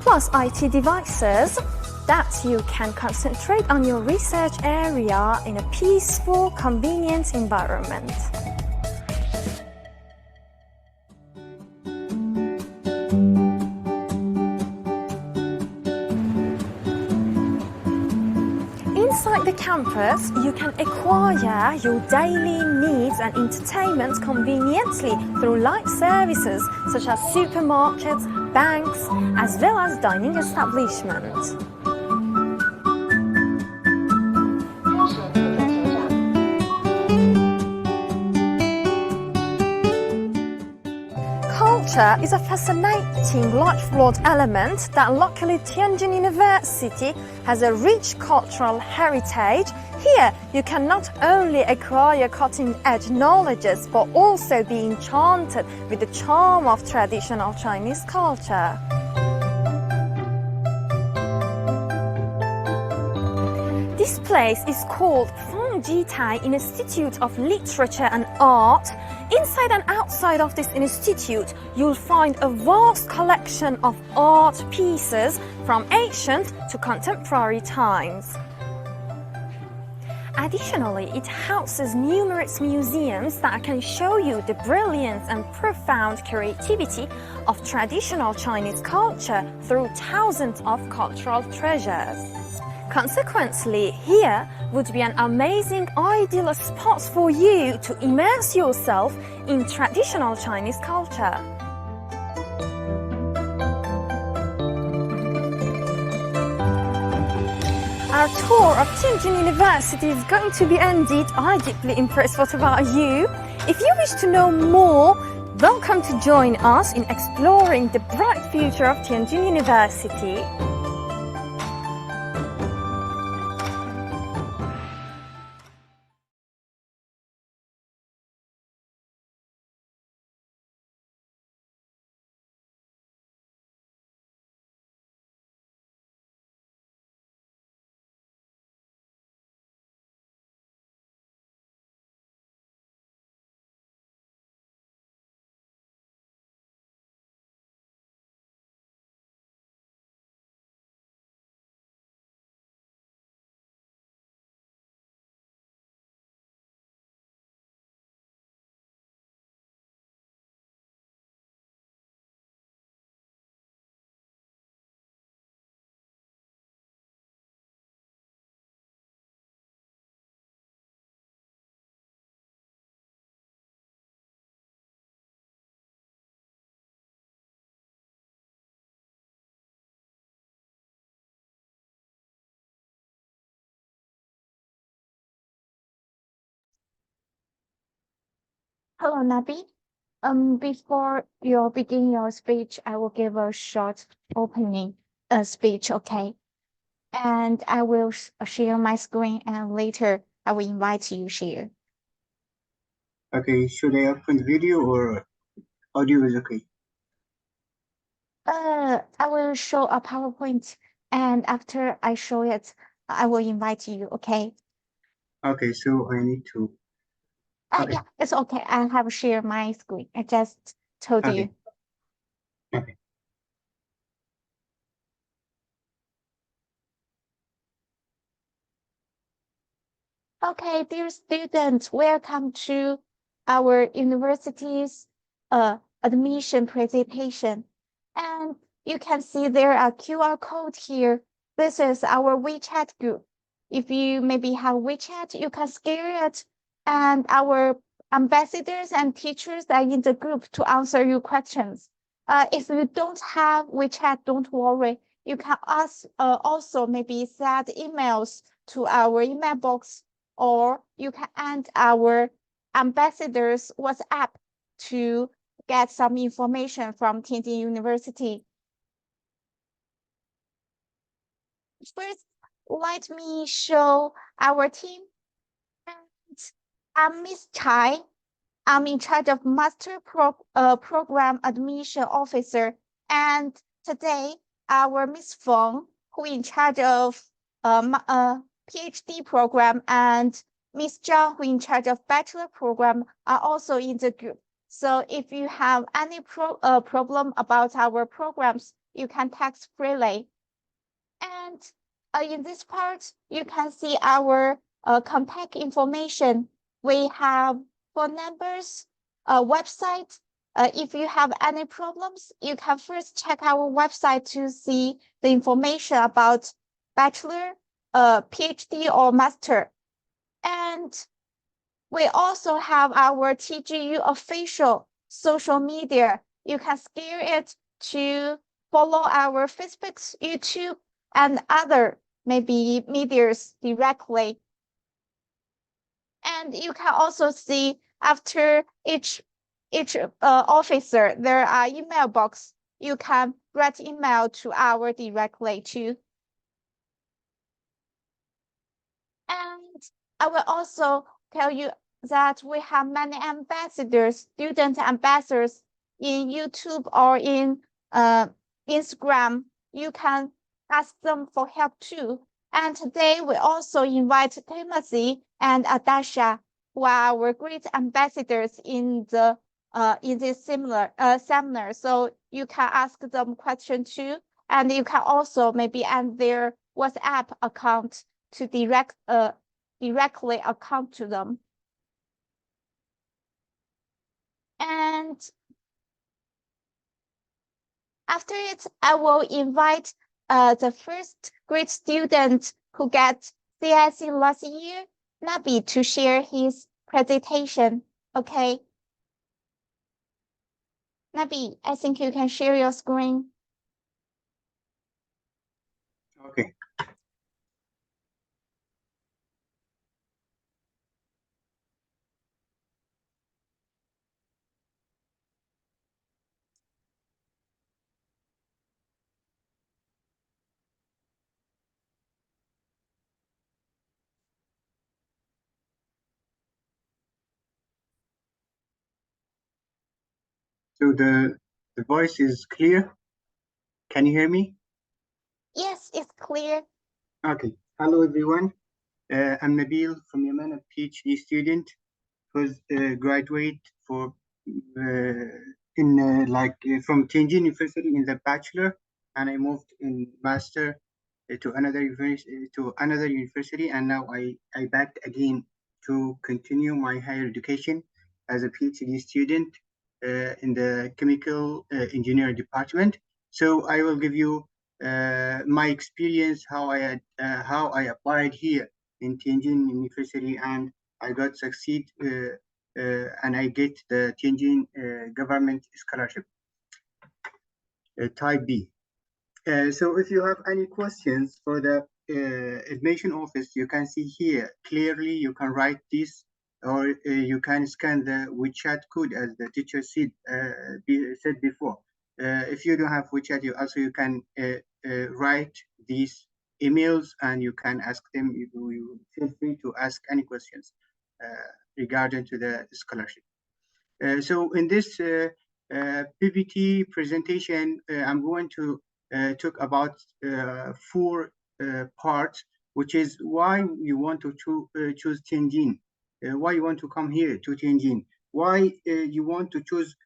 plus IT devices, that you can concentrate on your research area in a peaceful, convenient environment. Inside the campus, you can acquire your daily needs and entertainment conveniently through life services such as supermarkets, banks, as well as dining establishments. Culture is a fascinating lifelong element that luckily Tianjin University has a rich cultural heritage. Here, you can not only acquire cutting-edge knowledges, but also be enchanted with the charm of traditional Chinese culture. This place is called Jitai Institute of Literature and Art. Inside and outside of this institute, you'll find a vast collection of art pieces from ancient to contemporary times. Additionally, it houses numerous museums that can show you the brilliance and profound creativity of traditional Chinese culture through thousands of cultural treasures. Consequently, here would be an amazing ideal spot for you to immerse yourself in traditional Chinese culture. Our tour of Tianjin University is going to be ended. I'm deeply impressed. What about you? If you wish to know more, welcome to join us in exploring the bright future of Tianjin University. Hello, Nabi. Before you begin your speech, I will give a short opening speech, okay? And I will share my screen, and later I will invite you to share. Okay, should I open the video or audio is okay? I will show a PowerPoint, and after I show it, I will invite you, okay? Okay, so I need to. Okay. Yeah, it's okay. I have shared my screen. I just told Okay. you. Okay. Okay, dear students, welcome to our university's admission presentation. And you can see there are QR code here. This is our WeChat group. If you maybe have WeChat, you can scan it, and our ambassadors and teachers are in the group to answer your questions. If you don't have WeChat, don't worry. You can also maybe send emails to our email box, or you can add our ambassadors WhatsApp to get some information from Tianjin University. First, let me show our team. And I'm Miss Chai. I'm in charge of Program Admission Officer. And today, our Miss Feng, who in charge of PhD program, and Miss Zhang, who in charge of bachelor program, are also in the group. So if you have any problem about our programs, you can text freely. And in this part, you can see our contact information. We have phone numbers, website. If you have any problems, you can first check our website to see the information about bachelor, PhD, or master. And we also have our TGU official social media. You can scan it to follow our Facebook, YouTube, and other maybe medias directly. And you can also see after each officer, there are email box. You can write email to our directly too. And I will also tell you that we have many ambassadors, student ambassadors in YouTube or in Instagram. You can ask them for help too. And today we also invite Timothy and Adasha, who are our great ambassadors in this seminar. So you can ask them questions too, and you can also maybe add their WhatsApp account to directly account to them. And after it, I will invite the first grade student who got CSC last year, Nabil, to share his presentation. Okay. Nabil, I think you can share your screen. Okay. So the voice is clear. Can you hear me? Yes, it's clear. Okay. Hello, everyone. I'm Nabil from Yemen, a PhD student who's graduate for from Tianjin University in the bachelor, and I moved in master to another university, and now I back again to continue my higher education as a PhD student in the chemical engineering department. So I will give you my experience, how I applied here in Tianjin University, and I got succeed and I get the Tianjin government scholarship type B. So if you have any questions for the admission office, you can see here clearly. You can write this, or you can scan the WeChat code as the teacher said before. If you don't have WeChat, you can write these emails, and you can ask them. You feel free to ask any questions regarding to the scholarship. So in this PPT presentation, I'm going to talk about 4 parts, which is why you want to choose Tianjin, why you want to come here to Tianjin, why you want to choose,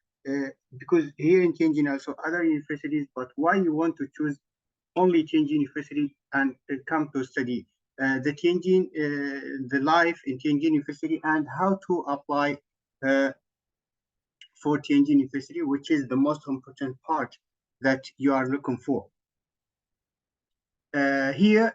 because here in Tianjin also other universities, but why you want to choose only Tianjin University and come to study the Tianjin, the life in Tianjin University, and how to apply for Tianjin University, which is the most important part that you are looking for. Here,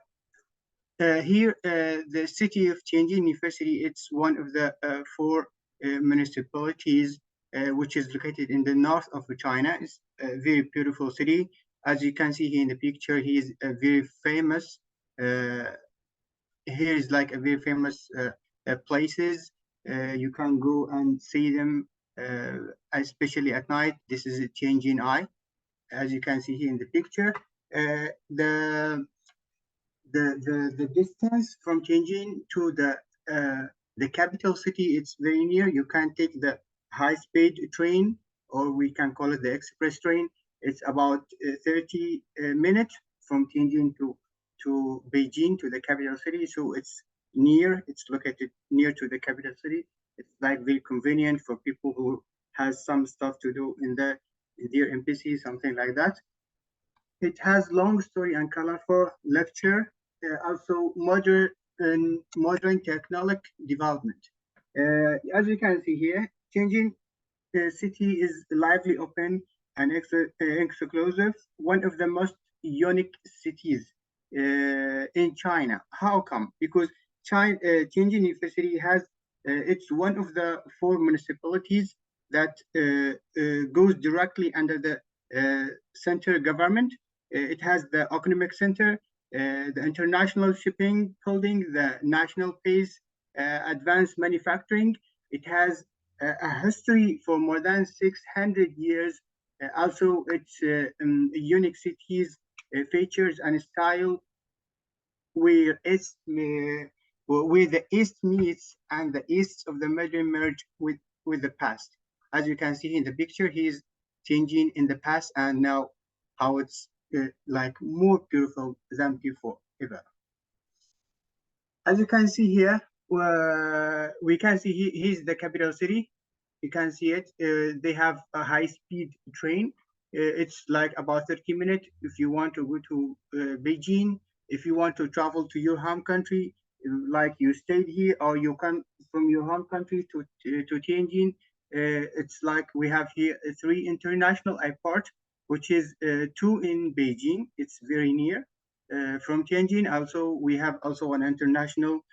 the city of Tianjin University, it's one of the 4 municipalities which is located in the north of China. It's a very beautiful city. As you can see here in the picture, he is a very famous. Here is like a very famous places. You can go and see them, especially at night. This is a Tianjin Eye, as you can see here in the picture. The distance from Tianjin to the capital city, it's very near. You can take the high-speed train, or we can call it the express train. It's about 30 minutes from Tianjin to Beijing, to the capital city. So it's near. It's located near to the capital city. It's like very convenient for people who has some stuff to do in their MPC, something like that. it has long story and colorful lecture, also modern technology development. As you can see here, changing the city is lively, open, and exclusive, one of the most unique cities in China. How come? Because Tianjin University has, it's one of the four municipalities that goes directly under the center government. It has the economic center, the international shipping building, the national pace, advanced manufacturing. It has a history for more than 600 years. Also, its unique cities, features, and style where the East meets and the East of the modern merge with the past. As you can see in the picture, he's changing in the past and now how it's like more beautiful than before ever. As you can see here, we can see here's the capital city. You can see it. They have a high-speed train. It's like about 30 minutes if you want to go to Beijing. If you want to travel to your home country, like you stayed here, or you come from your home country to Tianjin, it's like we have here three international airports, which is two in Beijing. It's very near. From Tianjin, also we have also an international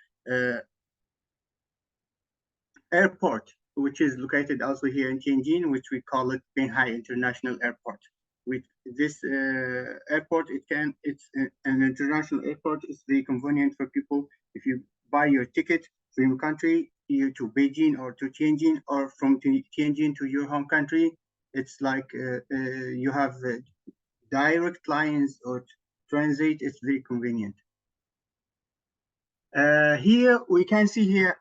airport, which is located also here in Tianjin, which we call it Binhai International Airport. With this airport, it's an international airport. It's very convenient for people if you buy your ticket from your country either to Beijing or to Tianjin, or from Tianjin to your home country. It's like you have direct lines or transit. It's very convenient. Here we can see here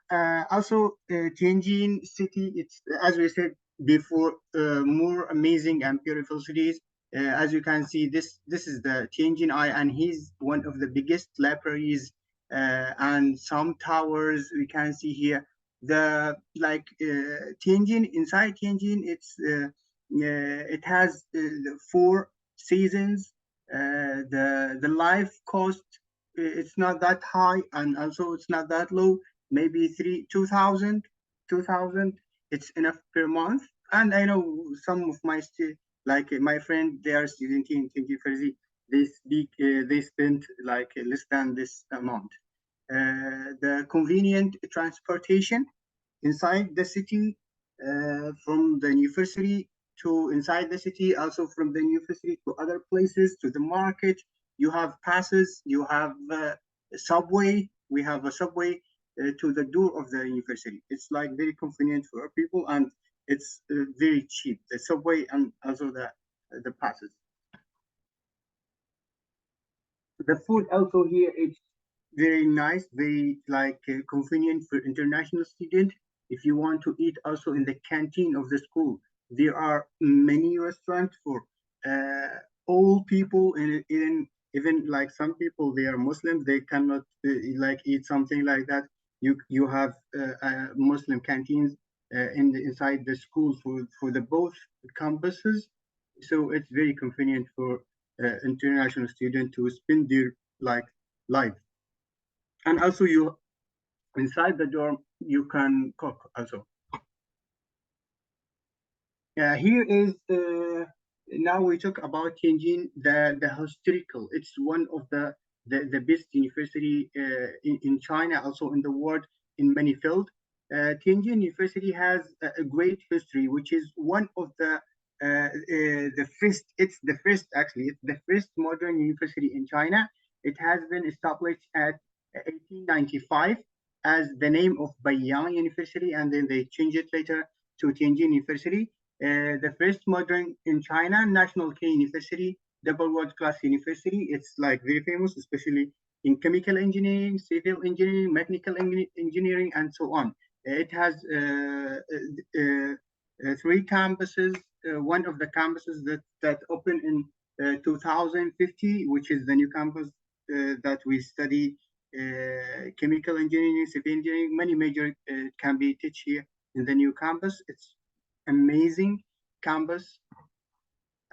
also Tianjin city. It's, as we said before, more amazing and beautiful cities. As you can see, this is the Tianjin Eye, and he's one of the biggest libraries and some towers we can see here. The Tianjin, inside Tianjin, it has the four seasons. The life cost, it's not that high, and also it's not that low. Maybe 2000. It's enough per month. And I know some of my my friend, they are students in Tianjin. They spend like less than this amount. The convenient transportation inside the city, from the university to inside the city, also from the university to other places, to the market. You have passes, you have a subway. We have a subway to the door of the university. It's like very convenient for people, and it's very cheap. The subway and also the passes. The food also here is very nice, very convenient for international students. If you want to eat also in the canteen of the school, there are many restaurants for all people, and even like some people, they are Muslims, they cannot eat something like that. You have Muslim canteens inside the school for the both campuses, so it's very convenient for international students to spend their life. And also you inside the dorm you can cook also. Here is now we talk about Tianjin, the historical. It's one of the best university in China, also in the world in many fields. Tianjin University has a great history, which is one of the first. It's the first, actually. It's the first modern university in China. It has been established at 1895 as the name of Beiyang University, and then they changed it later to Tianjin University. The first modern in China, National K University, double world-class university. It's like very famous, especially in chemical engineering, civil engineering, mechanical engineering, and so on. It has three campuses. One of the campuses that opened in 2050, which is the new campus that we study chemical engineering, civil engineering. Many major can be taught here in the new campus. It's amazing campus.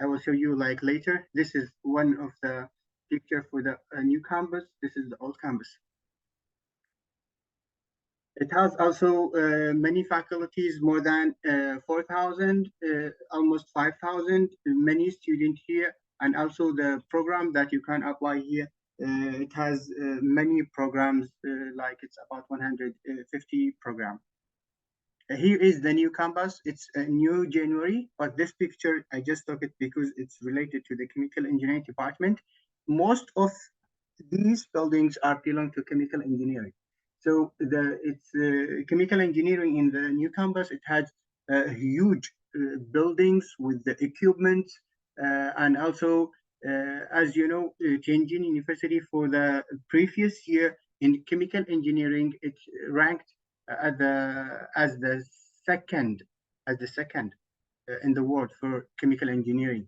I will show you like later. This is one of the picture for the new campus. This is the old campus. It has also many faculties, more than 4,000, almost 5,000, many students here, and also the program that you can apply here. It has many programs, like it's about 150 programs. Here is the new campus. It's a new January, but this picture, I just took it because it's related to the chemical engineering department. Most of these buildings are belong to chemical engineering. So it's chemical engineering in the new campus. It has huge buildings with the equipment, and also, as you know, Tianjin University for the previous year in chemical engineering, it's ranked as the second in the world for chemical engineering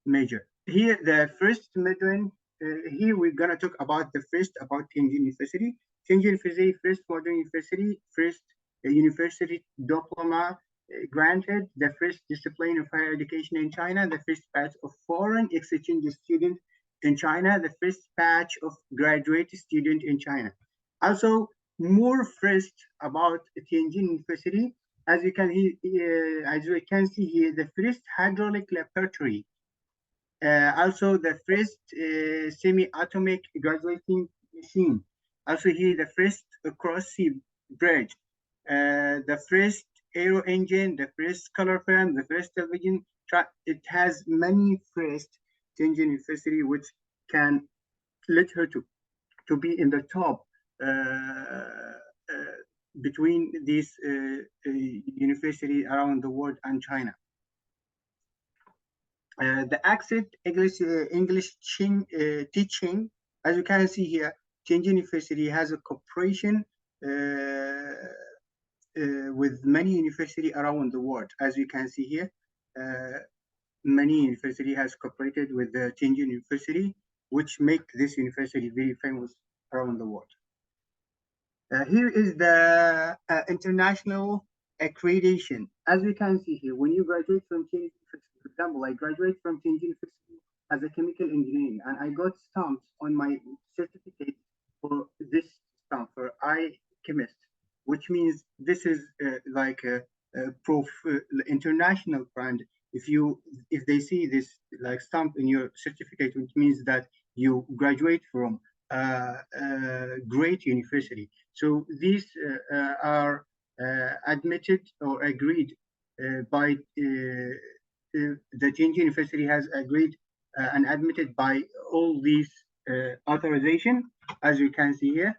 major. Here, the first modern. Here we're gonna talk about Tianjin University. Tianjin University, first modern university, first university diploma granted, the first discipline of higher education in China, the first batch of foreign exchange students in China, the first batch of graduate student in China. Also, more first about Tianjin University, as you can see here, the first hydraulic laboratory, also the first semi-atomic graduating machine. Also here, the first cross-sea bridge, the first aero engine, the first color film, the first television track. It has many first Tianjin University, which can let her to be in the top between these university around the world and China. The accent English teaching, as you can see here, Tianjin University has a cooperation with many universities around the world. As you can see here, many university has cooperated with the Tianjin University, which make this university very famous around the world. Here is the international accreditation. As we can see here, when you graduate from Tianjin University, for example, I graduated from Tianjin University as a chemical engineering, and I got stamps on my certificate for this stamp for I chemist, which means this is like a international brand. If they see this like stamp in your certificate, which means that you graduate from great university. So these are admitted or agreed by the Tianjin University has agreed and admitted by all these authorization, as you can see here,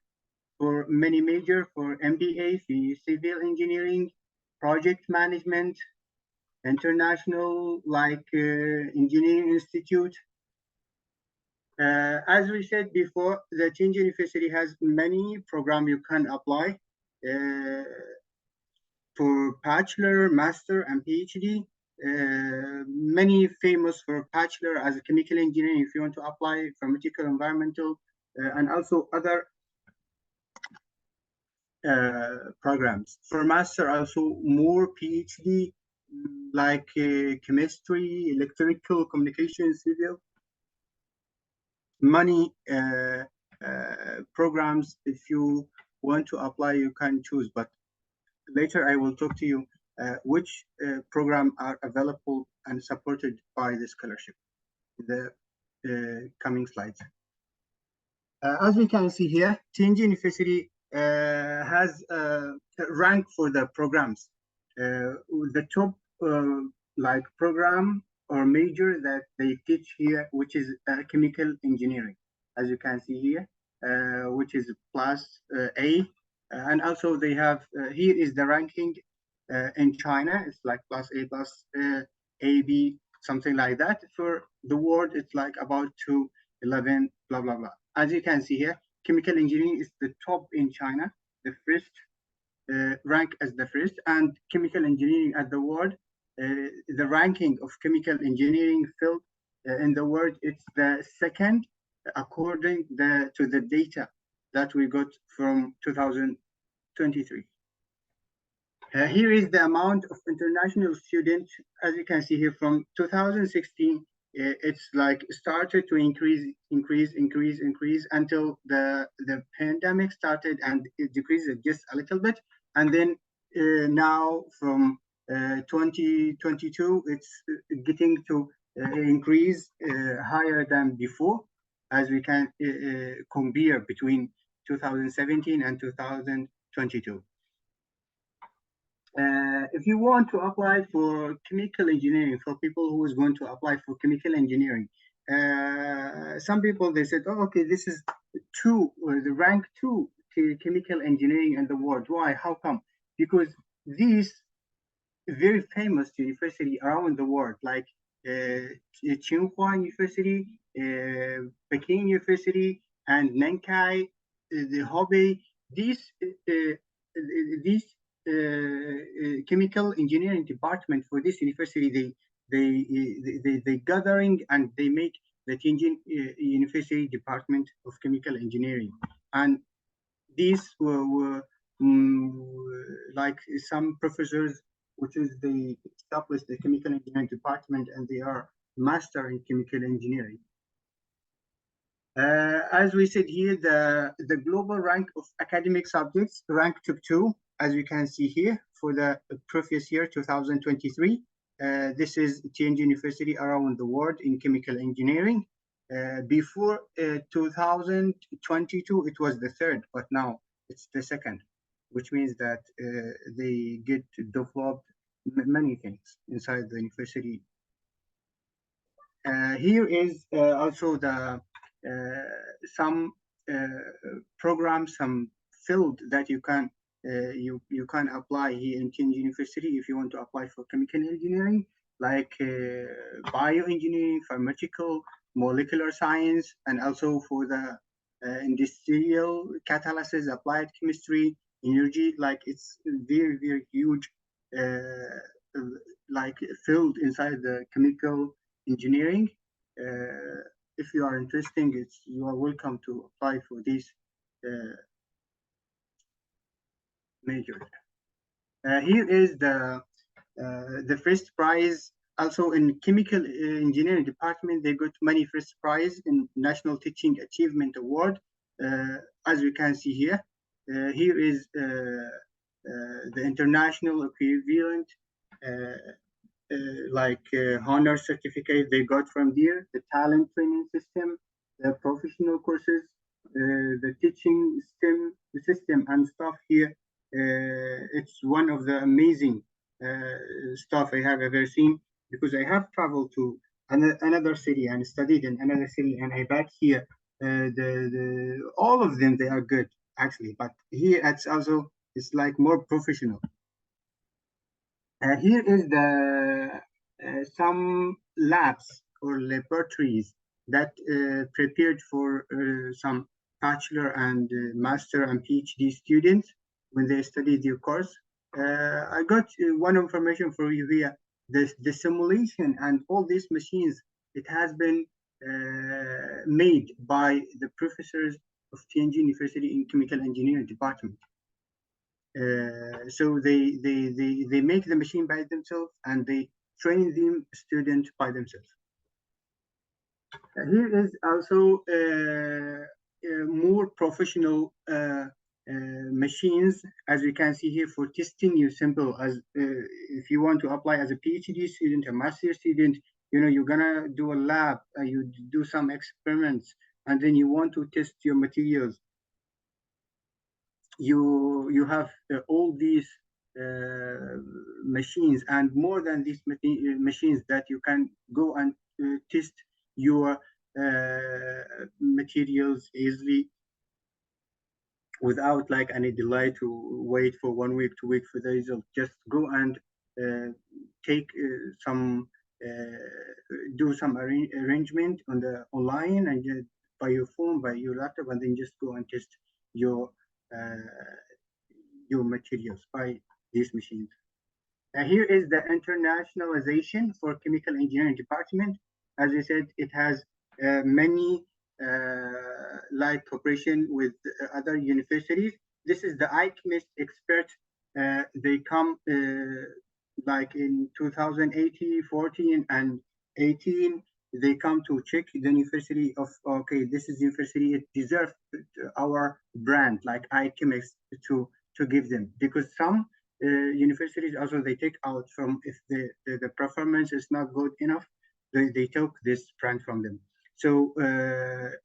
for many major, for MBA, civil engineering, project management, international like engineering institute. As we said before, the Tianjin University has many programs you can apply for bachelor, master, and PhD. Many famous for bachelor as a chemical engineering if you want to apply, pharmaceutical, environmental, and also other programs. For master, also more PhD like chemistry, electrical, communication, civil. Many programs, if you want to apply, you can choose, but later I will talk to you which program are available and supported by the scholarship in the coming slides. As we can see here, Tianjin University has a rank for the programs. The top like program or major that they teach here, which is chemical engineering, as you can see here, which is plus A. And also they have, here is the ranking in China, it's like plus A, plus A, B, something like that. For the world, it's like about 211, blah, blah, blah. As you can see here, chemical engineering is the top in China, the first rank as the first, and chemical engineering at the world, the ranking of chemical engineering field in the world, it's the second according to the data that we got from 2023. Here is the amount of international students. As you can see here, from 2016, it's like started to increase until the pandemic started, and it decreased just a little bit. And then now from 2022, it's getting to increase higher than before, as we can compare between 2017 and 2022. If you want to apply for chemical engineering, for people who is going to apply for chemical engineering, some people, they said, oh, okay, this is the rank 2 chemical engineering in the world. Why? How come? Because these very famous university around the world, like Tsinghua University, Peking University, and Nankai, the Hubei, these chemical engineering department for this university, they gathering and they make the Tianjin University Department of Chemical Engineering. And these were like some professors, which is they established the chemical engineering department, and they are master in chemical engineering. As we said here, the global rank of academic subjects ranked top 2, as we can see here, for the previous year, 2023. This is Tianjin University around the world in chemical engineering. Before 2022, it was the 3rd, but now it's the 2nd, which means that they get developed many things inside the university. Here is also the some programs, some field that you can apply here in Tianjin University if you want to apply for chemical engineering, like bioengineering, pharmaceutical, molecular science, and also for the industrial catalysis, applied chemistry, energy. Like it's very, very huge like field inside the chemical engineering. If you are interested, you are welcome to apply for this major. Here is the first prize. Also in chemical engineering department, they got many first prize in National Teaching Achievement Award. As you can see here, here is the international equivalent, like honor certificate they got from there, the talent training system, the professional courses, the teaching system and stuff here. It's one of the amazing stuff I have ever seen, because I have traveled to another city and studied in another city, and I back here. All of them, they are good actually, but here it's like more professional. Here is the some labs or laboratories that prepared for some bachelor and master and PhD students when they study their course. I got one information for you here. The simulation and all these machines, it has been made by the professors of Tianjin University in Chemical Engineering Department. So they make the machine by themselves and they train them students by themselves. Here is also more professional machines, as you can see here, for testing your sample. As if you want to apply as a PhD student, a master student, you know, you're gonna do a lab, you do some experiments, and then you want to test your materials. You have all these machines, and more than these machines, that you can go and test your materials easily without like any delay to wait for 1 week, 2 weeks for the result. Just go and take some do some arrangement on the online and by your phone, by your laptop, and then just go and test your materials by these machines. Here is the internationalization for chemical engineering department. As I said, it has many like cooperation with other universities. This is the iChemist expert They come like in 2018, 14, and 18. They come to check the university of, okay, this is university, it deserves our brand, like iChemist, to give them, because some universities also they take out from, if the performance is not good enough, they took this brand from them. So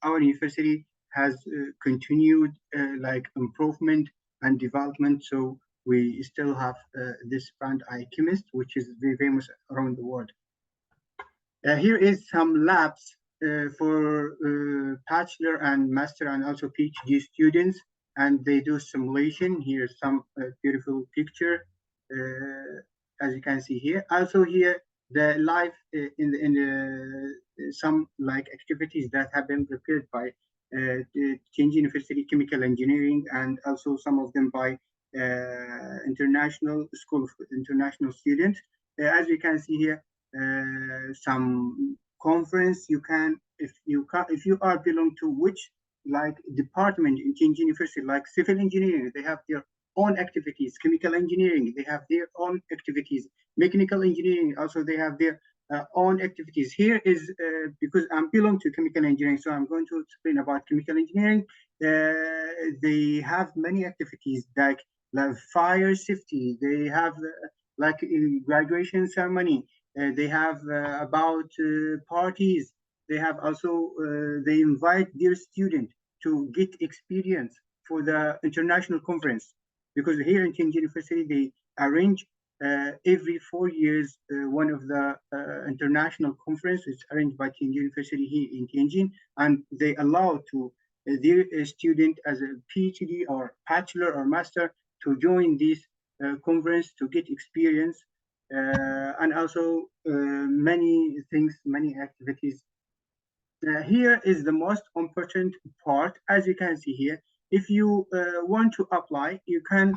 our university has continued like improvement and development. So we still have this brand iChemist, which is very famous around the world. Here is some labs for bachelor and master and also PhD students, and they do simulation. Here's some beautiful picture, as you can see here. Also here, the live in the some like activities that have been prepared by the Tianjin University Chemical Engineering, and also some of them by International School of International Students. As you can see here, some conference you can, if you are belong to which like department in Tianjin University, like civil engineering, they have their own activities. Chemical engineering, they have their own activities. Mechanical engineering, also they have their own activities. Here is because I belong to chemical engineering, so I'm going to explain about chemical engineering. They have many activities like fire safety. They have like in graduation ceremony. They have about parties. They have also they invite their student to get experience for the international conference, because here in Tianjin University they arrange every 4 years one of the international conferences arranged by Tianjin University here in Tianjin, and they allow to their student as a PhD or bachelor or master to join this conference to get experience, and also many things, many activities. Here is the most important part. As you can see here, if you want to apply, you can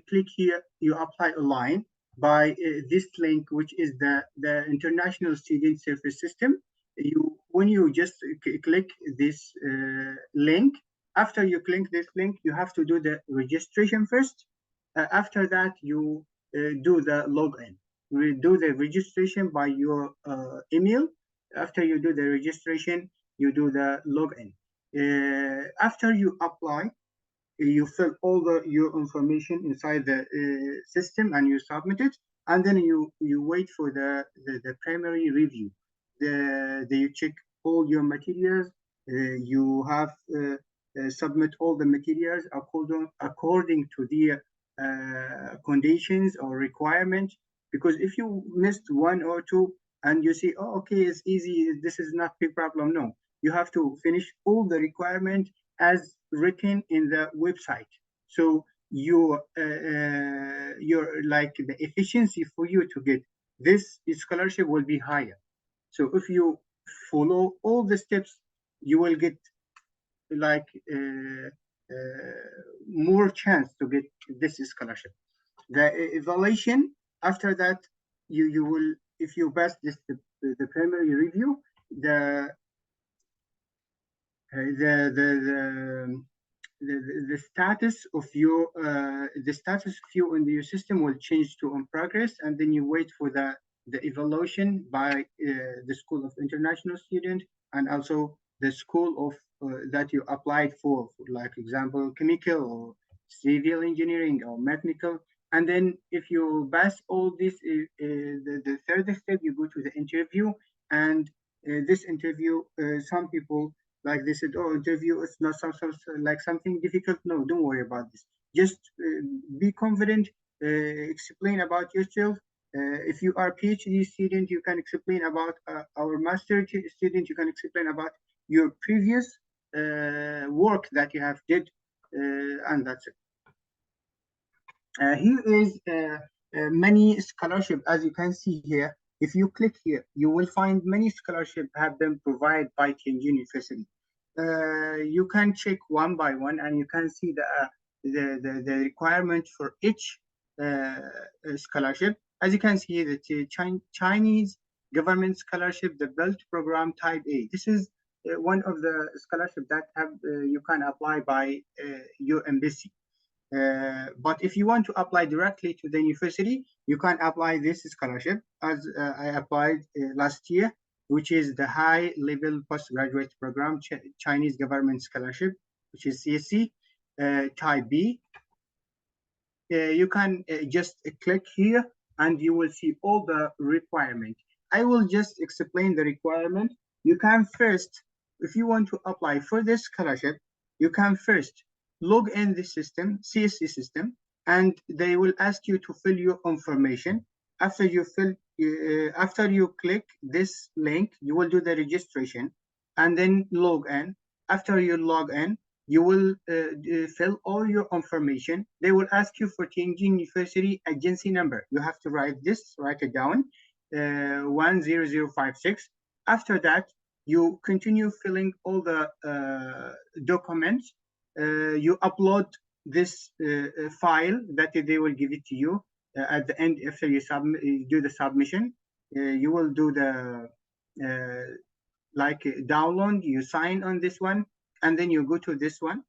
click here, you apply online by this link, which is the International Student Service System. When you just click this link, after you click this link, you have to do the registration first. After that, you do the login. We do the registration by your email. After you do the registration, you do the login. After you apply, you fill all your information inside the system and you submit it, and then you wait for the primary review. They check all your materials. You have submit all the materials according to the conditions or requirements. Because if you missed one or two and you see, oh, okay, it's easy, this is not big problem. No, you have to finish all the requirement as written in the website. So your like the efficiency for you to get this scholarship will be higher. So if you follow all the steps, you will get like more chance to get this scholarship. The evaluation after that, you will, if you pass this the primary review, the status of your in your system will change to on progress, and then you wait for the evaluation by the School of International Student, and also the school of that you applied for, like example chemical or civil engineering or mechanical. And then if you pass all this, the third step, you go to the interview. And this interview, some people, like they said, oh, interview is not like something difficult. No, don't worry about this. Just be confident, explain about yourself. If you are a PhD student, you can explain about our master student, you can explain about your previous work that you have did, and that's it. Here is many scholarship, as you can see here. If you click here, you will find many scholarship have been provided by Tianjin University. You can check one by one, and you can see the requirement for each scholarship. As you can see, the Chinese government scholarship, the Belt Program Type A. This is one of the scholarship that have you can apply by your embassy. But if you want to apply directly to the university, you can apply this scholarship as I applied last year, which is the high level postgraduate program, Chinese government scholarship, which is CSC type B. You can just click here and you will see all the requirement. I will just explain the requirement. You can first, if you want to apply for this scholarship, you can first log in the system, CSC system, and they will ask you to fill your information. After you click this link, you will do the registration and then log in. After you log in, you will fill all your information. They will ask you for Tianjin University agency number. You have to write it down, 10056. After that, you continue filling all the documents. You upload this file that they will give it to you at the end. After you do the submission, you will do the download, you sign on this one, and then you go to this one.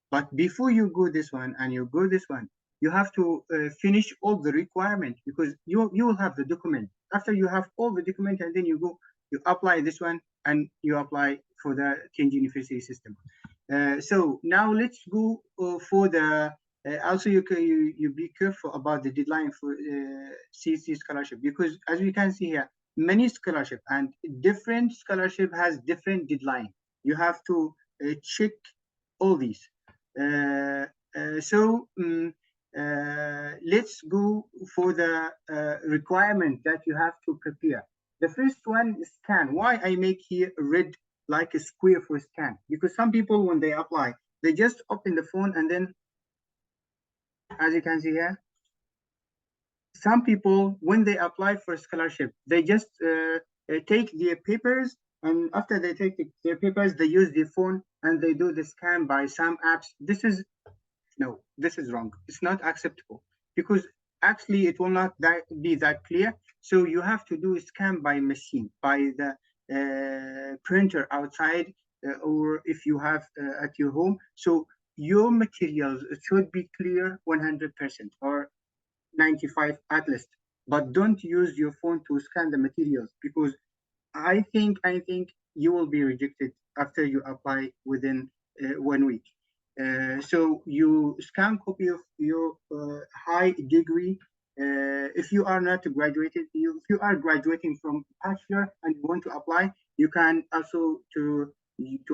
But before you go this one and you go this one, you have to finish all the requirements, because you will have the document. After you have all the document, and then you go, you apply this one, and you apply for the Tianjin University system. So now let's go for the, also you be careful about the deadline for CSC scholarship, because as we can see here, many scholarship and different scholarship has different deadline. You have to check all these. Let's go for the requirement that you have to prepare. The first one is scan. Why I make here red like a square for scan? Because some people, when they apply, they just open the phone and then, as you can see here, some people, when they apply for scholarship, they just take their papers, and after they take their papers, they use their phone and they do the scan by some apps. This is wrong. It's not acceptable, because actually it will not be that clear. So you have to do a scan by machine, by the printer outside, or if you have at your home. So your materials should be clear 100% or 95 at least. But don't use your phone to scan the materials, because I think you will be rejected after you apply within 1 week. So you scan copy of your high degree. If you are not graduated, if you are graduating from bachelor and you want to apply, you can also to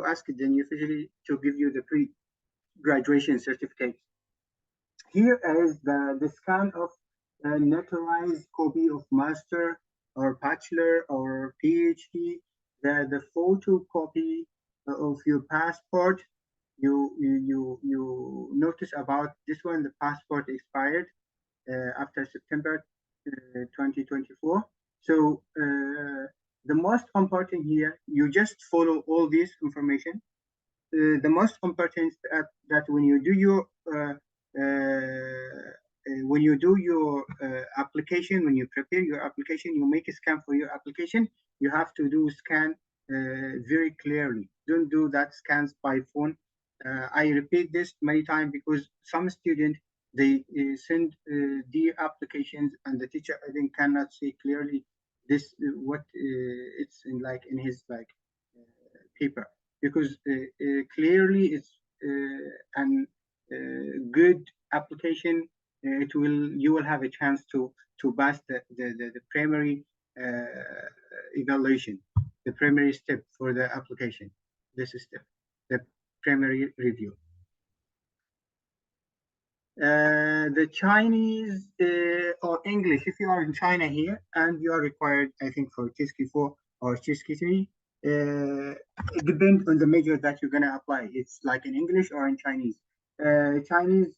ask the university to give you the pre-graduation certificate. Here is the scan of a notarized copy of master or bachelor or PhD, the photocopy of your passport. You notice about this one, the passport expired after September 2024. So the most important here, you just follow all this information. The most important that when you do your application, when you prepare your application, you make a scan for your application, you have to do scan very clearly. Don't do that scans by phone. I repeat this many times because some students, they send their applications and the teacher then cannot see clearly this what it's in his paper, because clearly it's an good application. You will have a chance to pass the primary evaluation, the primary step for the application. This is the primary review. The Chinese or English, if you are in China here and you are required, I think, for CSC 4 or CSC 3, it depends on the major that you're going to apply. It's like in English or in Chinese. Chinese,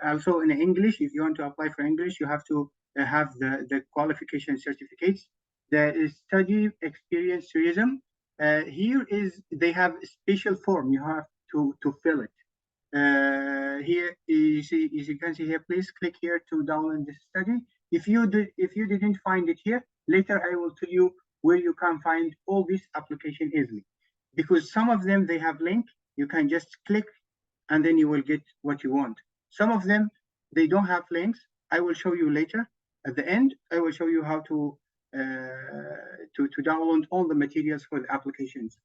also in English, if you want to apply for English, you have to have the qualification certificates. The study experience tourism, here is, they have a special form, you have to fill it. Here, as you can see here, please click here to download this study. If you didn't find it here, later I will tell you where you can find all this application easily, because some of them, they have link, you can just click and then you will get what you want. Some of them, they don't have links. I will show you later. At the end, I will show you how to download all the materials for the applications.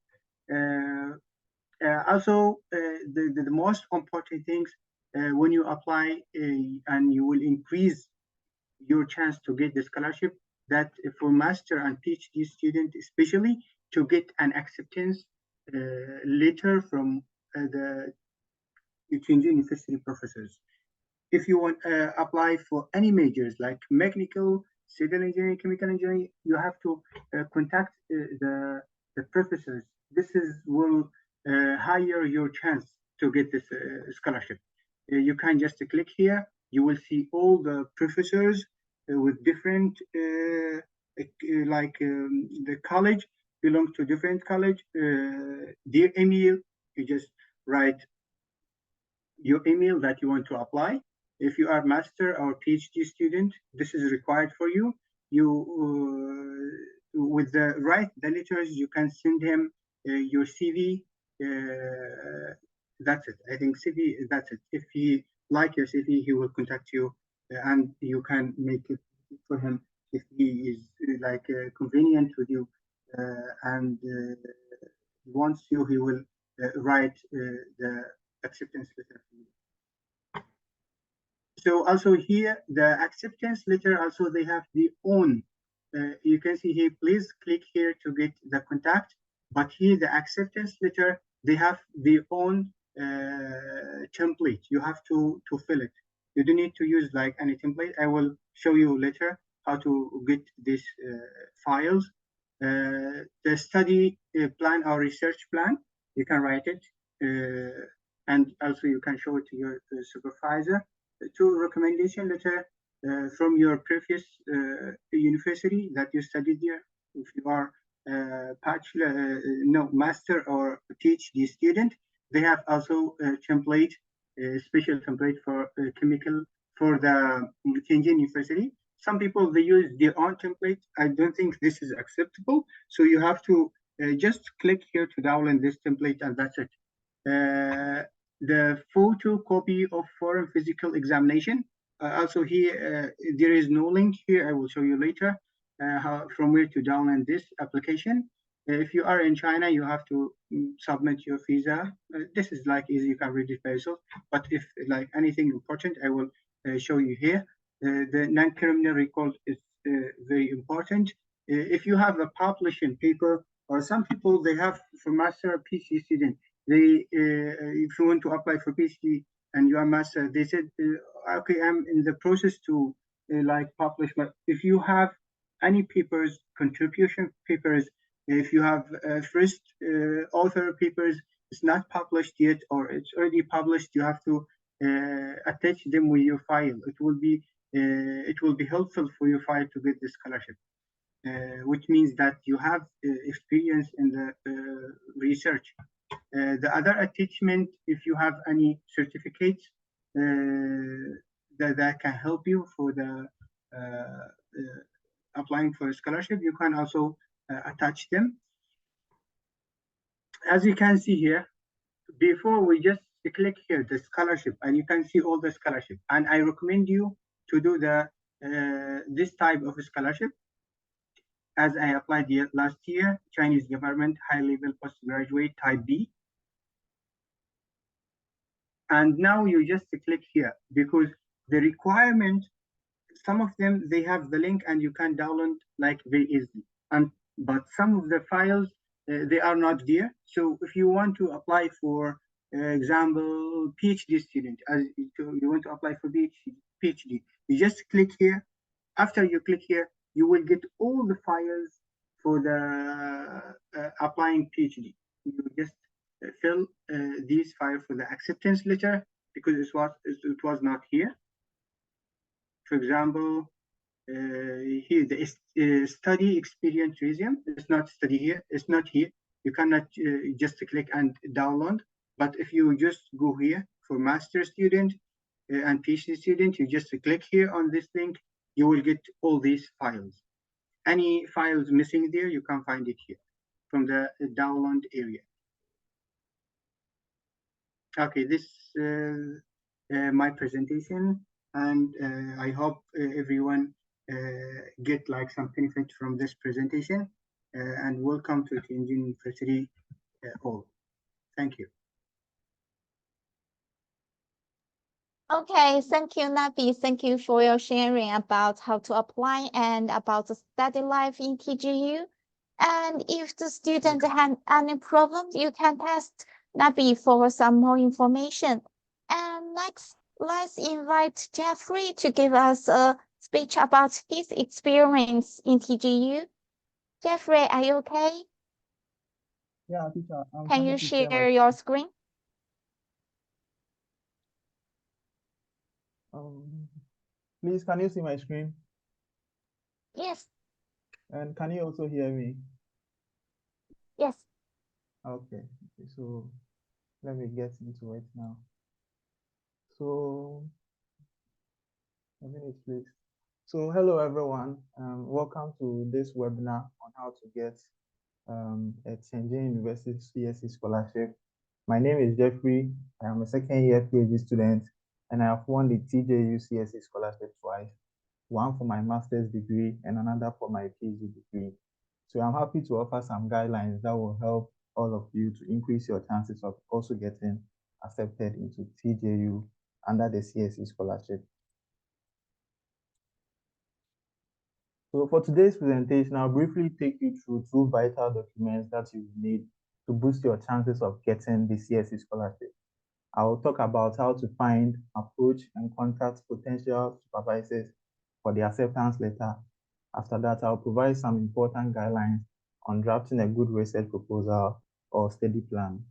Also, the most important things when you apply and you will increase your chance to get the scholarship, that for master and PhD student especially, to get an acceptance letter from the Tianjin University professors. If you want apply for any majors like mechanical, civil engineering, chemical engineering, you have to contact the professors. This will higher your chance to get this scholarship. You can just click here. You will see all the professors with different the college belong to different college. Dear Emil, you just write your email that you want to apply. If you are master or PhD student, this is required for you. You with the letters, you can send him your CV. That's it. I think CV. That's it. If he like your CV, he will contact you, and you can make it for him if he is convenient with you, and wants you, he will write the acceptance letter for you. So also here, the acceptance letter, also they have their own. You can see here, please click here to get the contact. But here, the acceptance letter, they have their own template. You have to fill it. You don't need to use like any template. I will show you later how to get these files. The study plan or research plan, you can write it. And also you can show it to your supervisor. To recommendation letter from your previous university that you studied there. If you are bachelor, master or PhD student, they have also a template, a special template for chemical for the Tianjin University. Some people, they use their own template. I don't think this is acceptable. So you have to just click here to download this template, and that's it. The photocopy of foreign physical examination. Also here, there is no link here. I will show you later from where to download this application. If you are in China, you have to submit your visa. This is like easy, you can read it by yourself. But if like anything important, I will show you here. The non-criminal record is very important. If you have a publishing paper, or some people, they have for master or PhD student, they if you want to apply for PhD and you are master, they said, okay, I'm in the process to like publish. But if you have any papers, contribution papers, if you have first author papers, it's not published yet or it's already published, you have to attach them with your file. It will be helpful for your file to get the scholarship, which means that you have experience in the research. The other attachment, if you have any certificates that can help you for the applying for a scholarship, you can also attach them. As you can see here, before we just click here, the scholarship, and you can see all the scholarship. And I recommend you to do the this type of scholarship. As I applied last year, Chinese government high-level postgraduate type B. And now you just click here because the requirement, some of them, they have the link and you can download like very easily. But some of the files, they are not there. So if you want to apply for example, PhD student, as you want to apply for PhD, you just click here. After you click here, you will get all the files for the applying PhD. You just fill these files for the acceptance letter because it was not here. For example, here the study experience resume is not study here. It's not here. You cannot just click and download. But if you just go here for master student and PhD student, you just click here on this link. You will get all these files. Any files missing there, you can find it here from the download area. Okay, this my presentation, and I hope everyone get like some benefit from this presentation. And welcome to Tianjin University all. Thank you. Okay, thank you, Nabi. Thank you for your sharing about how to apply and about the study life in TGU. And if the student had any problems, you can ask Nabi for some more information. And next, let's invite Jeffrey to give us a speech about his experience in TGU. Jeffrey, are you okay? Yeah, teacher. Can you share your screen? Please, can you see my screen? Yes. And can you also hear me? Yes. Okay. So let me get into it now. So a minute, please. So hello, everyone. Welcome to this webinar on how to get a Tianjin University CSC Scholarship. My name is Jeffrey. I am a second-year PhD student, and I have won the TJU CSC Scholarship twice, one for my master's degree and another for my PhD degree. So I'm happy to offer some guidelines that will help all of you to increase your chances of also getting accepted into TJU under the CSC Scholarship. So for today's presentation, I'll briefly take you through two vital documents that you need to boost your chances of getting the CSC Scholarship. I will talk about how to find, approach, and contact potential supervisors for the acceptance letter. After that, I'll provide some important guidelines on drafting a good research proposal or study plan.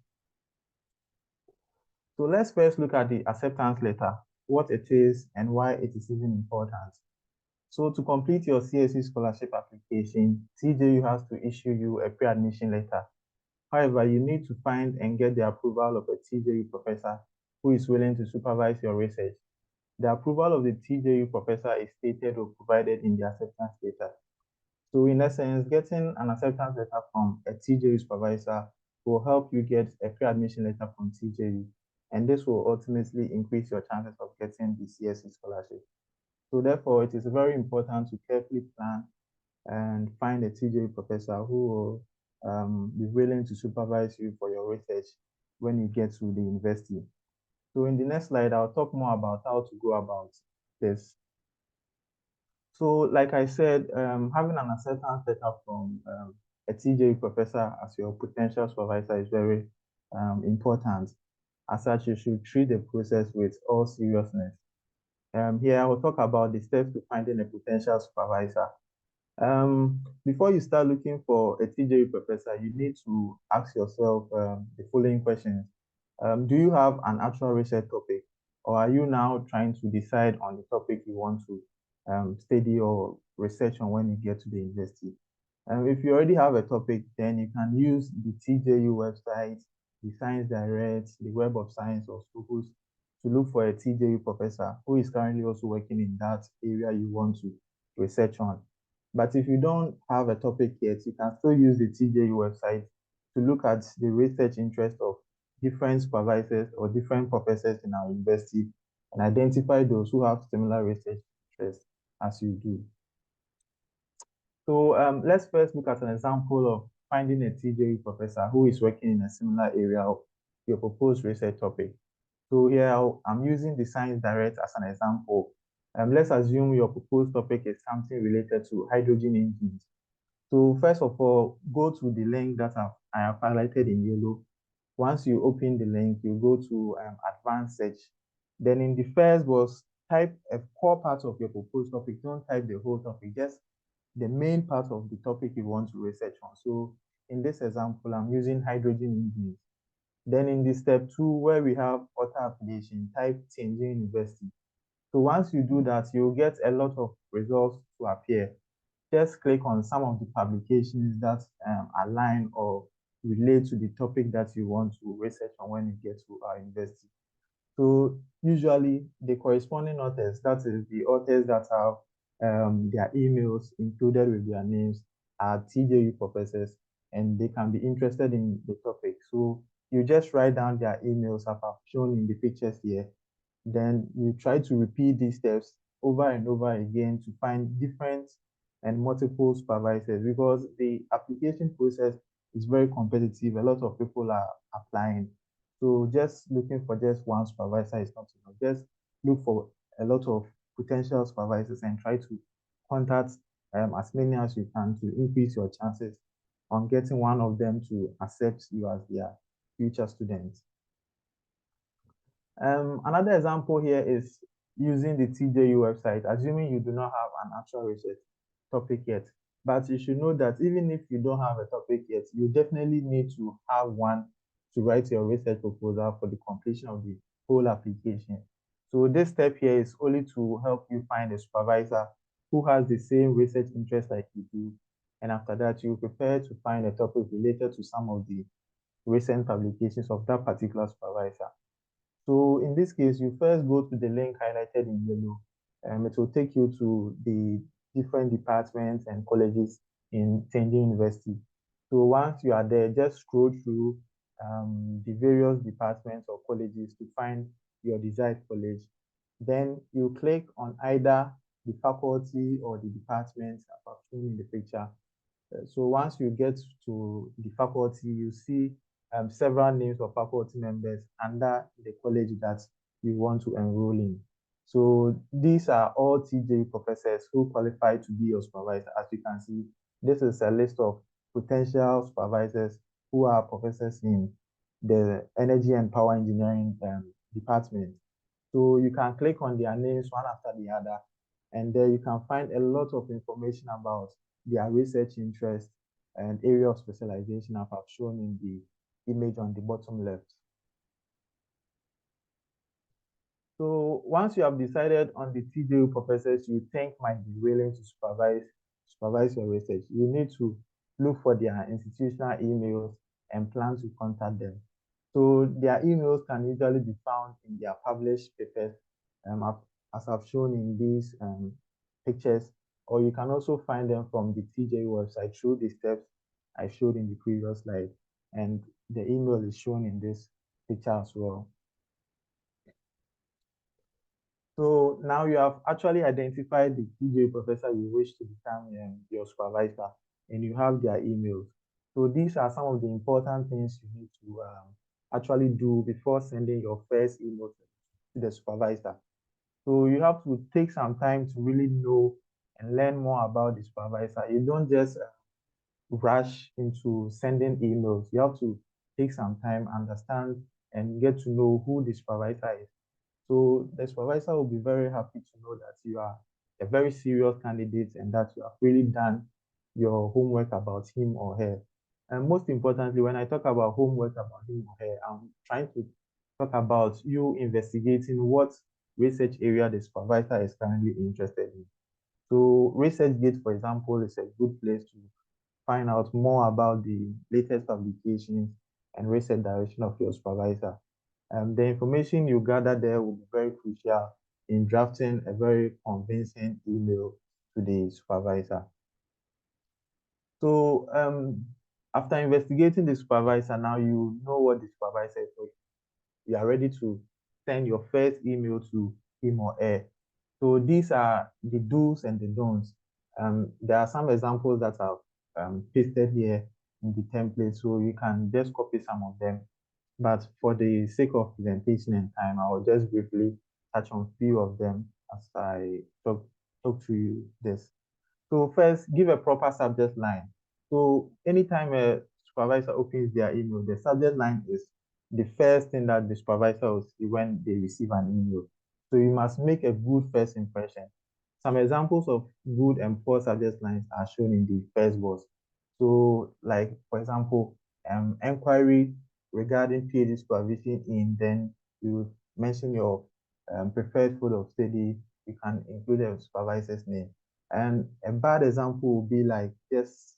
So let's first look at the acceptance letter, what it is and why it is even important. So to complete your CSC scholarship application, TJU has to issue you a pre-admission letter. However, you need to find and get the approval of a TJU professor who is willing to supervise your research. The approval of the TJU professor is stated or provided in the acceptance letter. So in essence, getting an acceptance letter from a TJU supervisor will help you get a pre-admission letter from TJU, and this will ultimately increase your chances of getting the CSC scholarship. So therefore, it is very important to carefully plan and find a TJU professor who will be willing to supervise you for your research when you get to the university. So in the next slide, I'll talk more about how to go about this. So like I said, having an acceptance letter from a TJU professor as your potential supervisor is very important. As such, you should treat the process with all seriousness. Here, I will talk about the steps to finding a potential supervisor. Before you start looking for a TJU professor, you need to ask yourself the following questions. Do you have an actual research topic, or are you now trying to decide on the topic you want to study or research on when you get to the university? If you already have a topic, then you can use the TJU website, the Science Direct, the Web of Science or Scopus to look for a TJU professor who is currently also working in that area you want to research on. But if you don't have a topic yet, you can still use the TJU website to look at the research interest of different supervisors or different professors in our university and identify those who have similar research interests as you do. So let's first look at an example of finding a TJU professor who is working in a similar area of your proposed research topic. So here I'm using the Science Direct as an example. Let's assume your proposed topic is something related to hydrogen engines. So first of all, go to the link that I have highlighted in yellow. Once you open the link, you go to advanced search. Then in the first box, type a core part of your proposed topic. Don't type the whole topic, just the main part of the topic you want to research on. So in this example, I'm using hydrogen engines. Then in the step 2, where we have author affiliation, type Tianjin University. So once you do that, you'll get a lot of results to appear. Just click on some of the publications that align or relate to the topic that you want to research on when you get to our university. So usually the corresponding authors, that is the authors that have their emails included with their names, are TJU professors, and they can be interested in the topic. So you just write down their emails as I've shown in the pictures here. Then you try to repeat these steps over and over again to find different and multiple supervisors, because the application process is very competitive. A lot of people are applying. So just looking for just one supervisor is not enough. Just look for a lot of potential supervisors and try to contact as many as you can to increase your chances on getting one of them to accept you as their future student. Another example here is using the TJU website, assuming you do not have an actual research topic yet. But you should know that even if you don't have a topic yet, you definitely need to have one to write your research proposal for the completion of the whole application. So this step here is only to help you find a supervisor who has the same research interest like you do. And after that, you prepare to find a topic related to some of the recent publications of that particular supervisor. So in this case, you first go to the link highlighted in yellow. It will take you to the different departments and colleges in Tianjin University. So once you are there, just scroll through the various departments or colleges to find your desired college. Then you click on either the faculty or the departments as I've shown in the picture. So once you get to the faculty, you see several names of faculty members under the college that you want to enroll in. So these are all TJ professors who qualify to be your supervisor. As you can see, this is a list of potential supervisors who are professors in the energy and power engineering department. So you can click on their names one after the other, and there you can find a lot of information about their research interest and area of specialization as I've shown in the image on the bottom left. So once you have decided on the TJU professors you think might be willing to supervise your research, you need to look for their institutional emails and plan to contact them. So their emails can usually be found in their published papers, as I've shown in these pictures, or you can also find them from the TJU website through the steps I showed in the previous slide, and the email is shown in this picture as well. So now you have actually identified the TJU professor you wish to become your supervisor, and you have their emails. So these are some of the important things you need to actually do before sending your first email to the supervisor. So you have to take some time to really know and learn more about the supervisor. You don't just rush into sending emails. You have to take some time, understand, and get to know who the supervisor is. So the supervisor will be very happy to know that you are a very serious candidate and that you have really done your homework about him or her. And most importantly, when I talk about homework about him or her, I'm trying to talk about you investigating what research area the supervisor is currently interested in. So ResearchGate, for example, is a good place to find out more about the latest publications and research direction of your supervisor. The information you gather there will be very crucial in drafting a very convincing email to the supervisor. So after investigating the supervisor, now you know what the supervisor is looking for. You are ready to send your first email to him or her. So these are the do's and the don'ts. There are some examples that I've pasted here in the template, so you can just copy some of them. But for the sake of presentation and time, I will just briefly touch on a few of them as I talk to you this. So first, give a proper subject line. So anytime a supervisor opens their email, the subject line is the first thing that the supervisor will see when they receive an email. So you must make a good first impression. Some examples of good and poor subject lines are shown in the first box. So like, for example, inquiry regarding PhD supervision in, then you mention your preferred field of study, you can include a supervisor's name. And a bad example would be like just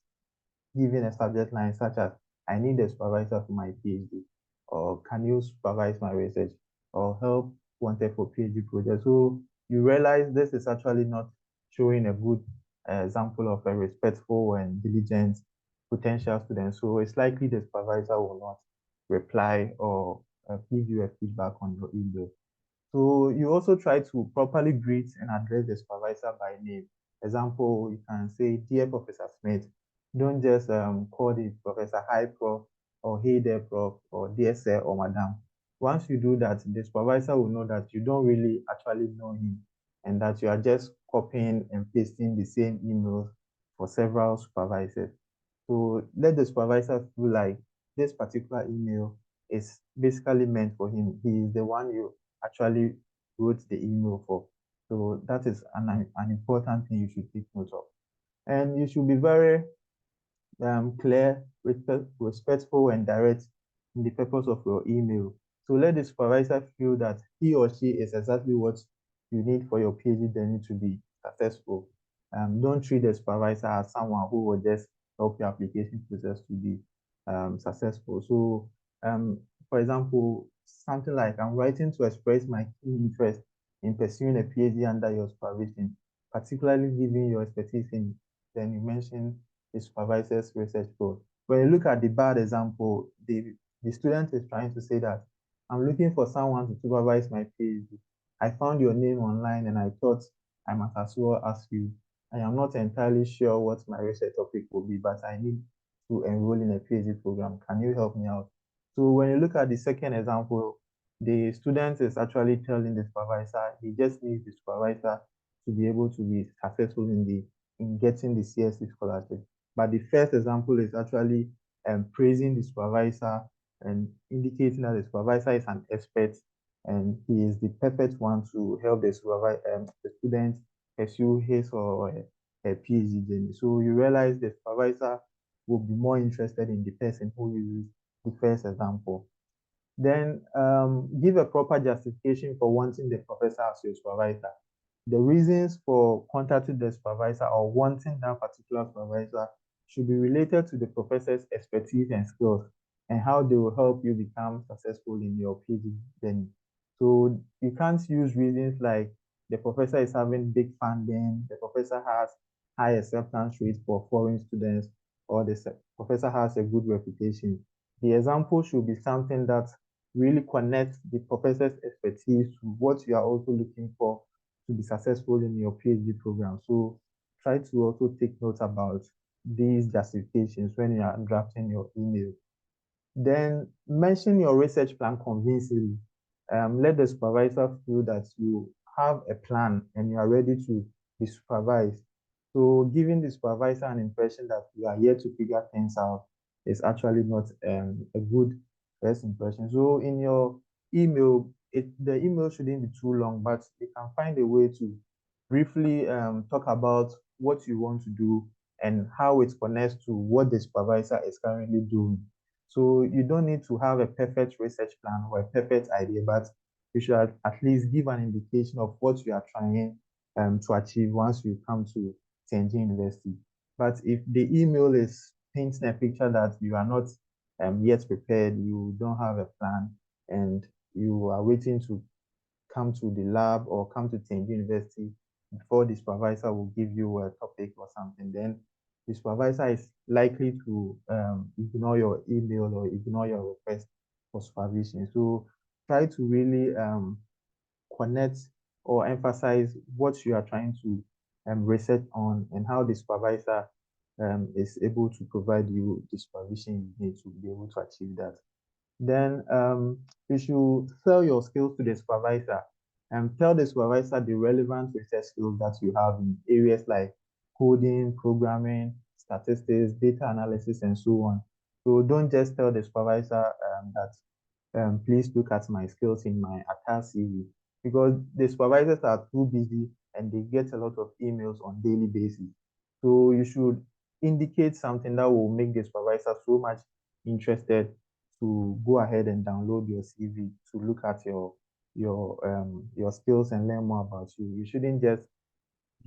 giving a subject line such as, I need a supervisor for my PhD, or can you supervise my research, or help wanted for PhD project. So you realize this is actually not showing a good example of a respectful and diligent potential student. So it's likely the supervisor will not reply or give you a feedback on your email. So you also try to properly greet and address the supervisor by name. Example, you can say, "Dear Professor Smith." Don't just call the professor "Hi, Prof," or "Hey there, Prof," or "Dear Sir" or "Madam." Once you do that, the supervisor will know that you don't really actually know him and that you are just copying and pasting the same emails for several supervisors. So let the supervisor feel like this particular email is basically meant for him. He is the one you actually wrote the email for. So that is an important thing you should take note of. And you should be very clear, respectful, and direct in the purpose of your email. So let the supervisor feel that he or she is exactly what you need for your PhD journey to be successful. Don't treat the supervisor as someone who will just help your application process to be successful. So, for example, something like, "I'm writing to express my keen interest in pursuing a PhD under your supervision, particularly given your expertise in," then you mention the supervisor's research goal. When you look at the bad example, the student is trying to say that, "I'm looking for someone to supervise my PhD. I found your name online and I thought I might as well ask you. I am not entirely sure what my research topic will be, but I need to enroll in a PhD program. Can you help me out?" So when you look at the second example, the student is actually telling the supervisor he just needs the supervisor to be able to be successful in getting the CSC scholarship. But the first example is actually praising the supervisor and indicating that the supervisor is an expert and he is the perfect one to help the student pursue his or her PhD journey. So you realize the supervisor will be more interested in the person who uses the first example. Then give a proper justification for wanting the professor as your supervisor. The reasons for contacting the supervisor or wanting that particular supervisor should be related to the professor's expertise and skills and how they will help you become successful in your PhD journey. So you can't use reasons like the professor is having big funding, the professor has high acceptance rates for foreign students, or the professor has a good reputation. The example should be something that really connects the professor's expertise to what you are also looking for to be successful in your PhD program. So try to also take note about these justifications when you are drafting your email. Then mention your research plan convincingly. Let the supervisor feel that you have a plan and you are ready to be supervised. So giving the supervisor an impression that you are here to figure things out is actually not a good first impression. So in your email, the email shouldn't be too long, but you can find a way to briefly talk about what you want to do and how it connects to what the supervisor is currently doing. So you don't need to have a perfect research plan or a perfect idea, but you should at least give an indication of what you are trying to achieve once you come to Tianjin University. But if the email is painting a picture that you are not yet prepared, you don't have a plan, and you are waiting to come to the lab or come to Tianjin University before the supervisor will give you a topic or something, then the supervisor is likely to ignore your email or ignore your request for supervision. So try to really connect or emphasize what you are trying to research on and how the supervisor is able to provide you the supervision you need to be able to achieve that. Then you should sell your skills to the supervisor and tell the supervisor the relevant research skills that you have in areas like coding, programming, statistics, data analysis, and so on. So don't just tell the supervisor that please look at my skills in my attached CV, because the supervisors are too busy and they get a lot of emails on daily basis. So you should indicate something that will make the supervisor so much interested to go ahead and download your CV to look at your skills and learn more about you. You shouldn't just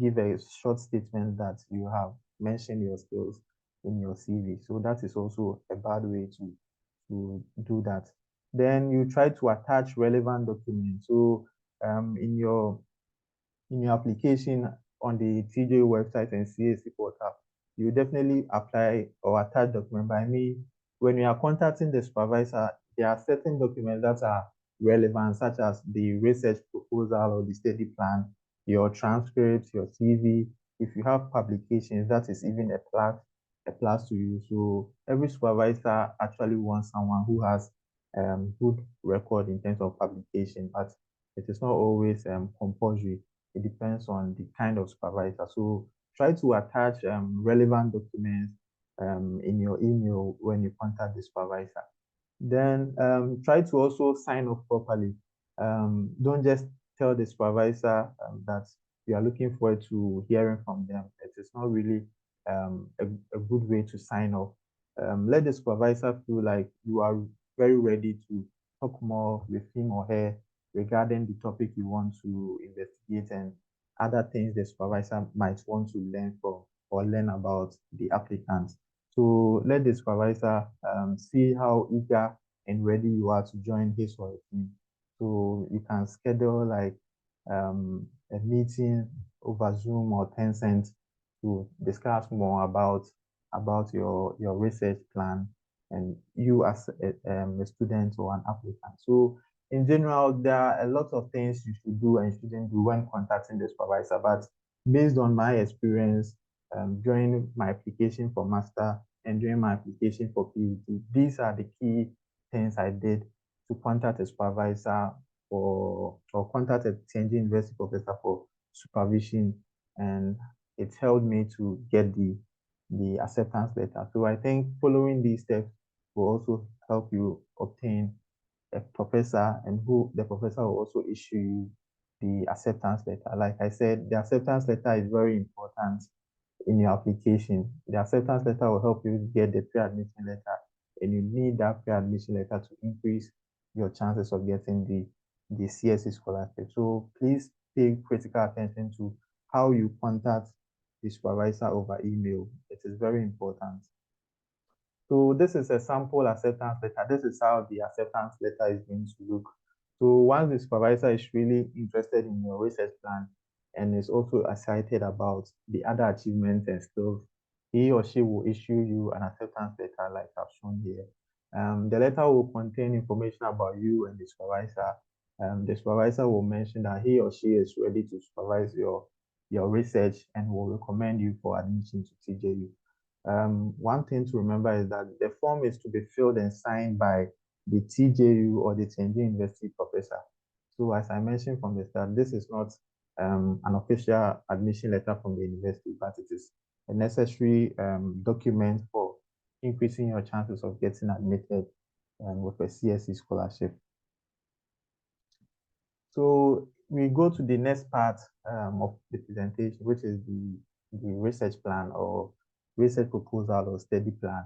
give a short statement that you have mentioned your skills in your CV. So that is also a bad way to do that. Then you try to attach relevant documents. So in your application on the TJ website and CSC portal, you definitely apply or attach document. By me, when you are contacting the supervisor, there are certain documents that are relevant, such as the research proposal or the study plan, your transcripts, your CV. If you have publications, that is even a plus to you. So every supervisor actually wants someone who has good record in terms of publication, but it is not always compulsory. It depends on the kind of supervisor. So try to attach relevant documents in your email when you contact the supervisor. Then try to also sign up properly. Don't just tell the supervisor that you are looking forward to hearing from them. It is not really a good way to sign up. Let the supervisor feel like you are very ready to talk more with him or her regarding the topic you want to investigate and other things the supervisor might want to learn from or learn about the applicant. So let the supervisor see how eager and ready you are to join his or her team. So you can schedule like a meeting over Zoom or Tencent to discuss more about your research plan and you as a student or an applicant. So in general, there are a lot of things you should do and shouldn't do when contacting the supervisor. But based on my experience during my application for master and during my application for PhD, these are the key things I did to contact a supervisor or contact a Tianjin University professor for supervision, and it helped me to get the acceptance letter. So I think following these steps will also help you obtain a professor, and who the professor will also issue you the acceptance letter. Like I said, the acceptance letter is very important in your application. The acceptance letter will help you get the pre-admission letter, and you need that pre-admission letter to increase your chances of getting the CSC scholarship. So please pay critical attention to how you contact the supervisor over email. It is very important. So this is a sample acceptance letter. This is how the acceptance letter is going to look. So once the supervisor is really interested in your research plan and is also excited about the other achievements and skills, he or she will issue you an acceptance letter like I've shown here. The letter will contain information about you and the supervisor. The supervisor will mention that he or she is ready to supervise your research and will recommend you for admission to TJU. One thing to remember is that the form is to be filled and signed by the TJU or the Tianjin University professor. So as I mentioned from the start, this is not an official admission letter from the university, but it is a necessary document for increasing your chances of getting admitted with a CSC scholarship. So we go to the next part of the presentation, which is the research plan or research proposal or study plan.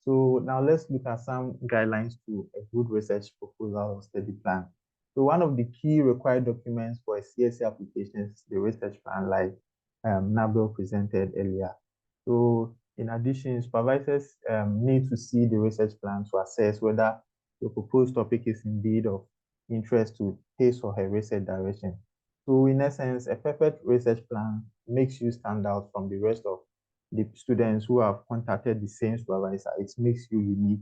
So now let's look at some guidelines to a good research proposal or study plan. So one of the key required documents for a CSC application is the research plan, like Nabil presented earlier. So in addition, supervisors need to see the research plan to assess whether the proposed topic is indeed of interest to his or her research direction. So in essence, a perfect research plan makes you stand out from the rest of the students who have contacted the same supervisor. It makes you unique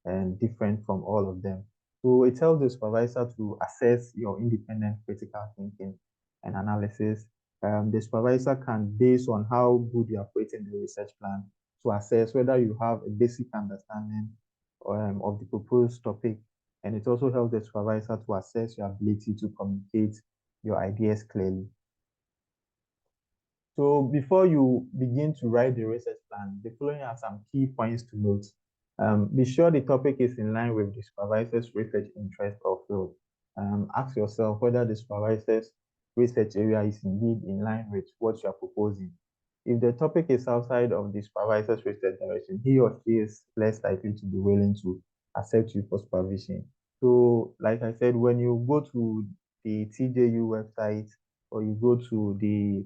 and different from all of them. So it tells the supervisor to assess your independent critical thinking and analysis. The supervisor can, based on how good you are creating the research plan, to assess whether you have a basic understanding of the proposed topic, and it also helps the supervisor to assess your ability to communicate your ideas clearly. So before you begin to write the research plan, the following are some key points to note. Be sure the topic is in line with the supervisor's research interest or field. Ask yourself whether the supervisor's research area is indeed in line with what you are proposing. If the topic is outside of the supervisor's research direction, he or she is less likely to be willing to accept you for supervision. So, like I said, when you go to the TJU website or you go to the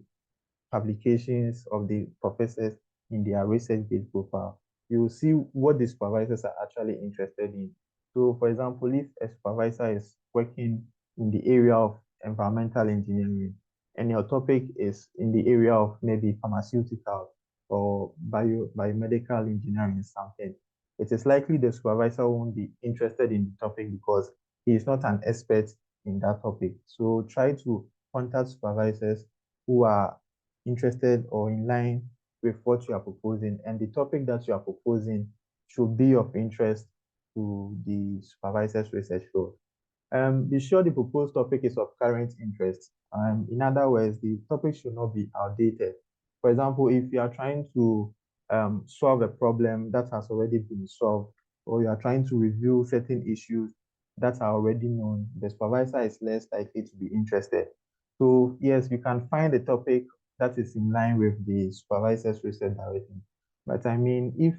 publications of the professors in their research-based profile, you will see what the supervisors are actually interested in. So, for example, if a supervisor is working in the area of environmental engineering and your topic is in the area of maybe pharmaceutical or biomedical engineering something, it is likely the supervisor won't be interested in the topic because he is not an expert in that topic. So try to contact supervisors who are interested or in line with what you are proposing, and the topic that you are proposing should be of interest to the supervisor's research field. Be sure the proposed topic is of current interest. In other words, the topic should not be outdated. For example, if you are trying to solve a problem that has already been solved, or you are trying to review certain issues that are already known, the supervisor is less likely to be interested. So yes, you can find a topic that is in line with the supervisor's research direction. But I mean, if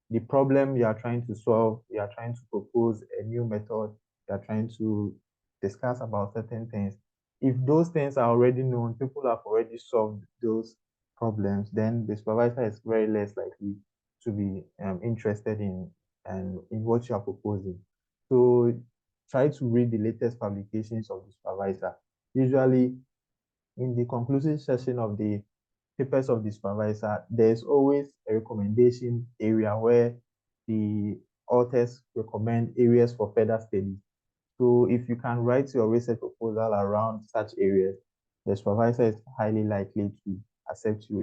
the problem you are trying to solve, you are trying to propose a new method, you are trying to discuss about certain things, if those things are already known, people have already solved those problems, then the supervisor is very less likely to be interested in what you are proposing. So try to read the latest publications of the supervisor. Usually, in the conclusive session of the papers of the supervisor, there's always a recommendation area where the authors recommend areas for further study. So if you can write your research proposal around such areas, the supervisor is highly likely to accept you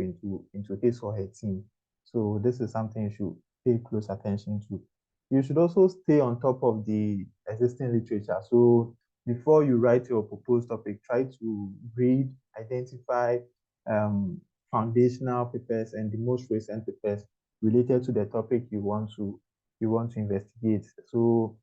into his or her team. So this is something you should pay close attention to. You should also stay on top of the existing literature. So before you write your proposed topic, try to read, identify foundational papers and the most recent papers related to the topic you want to investigate. So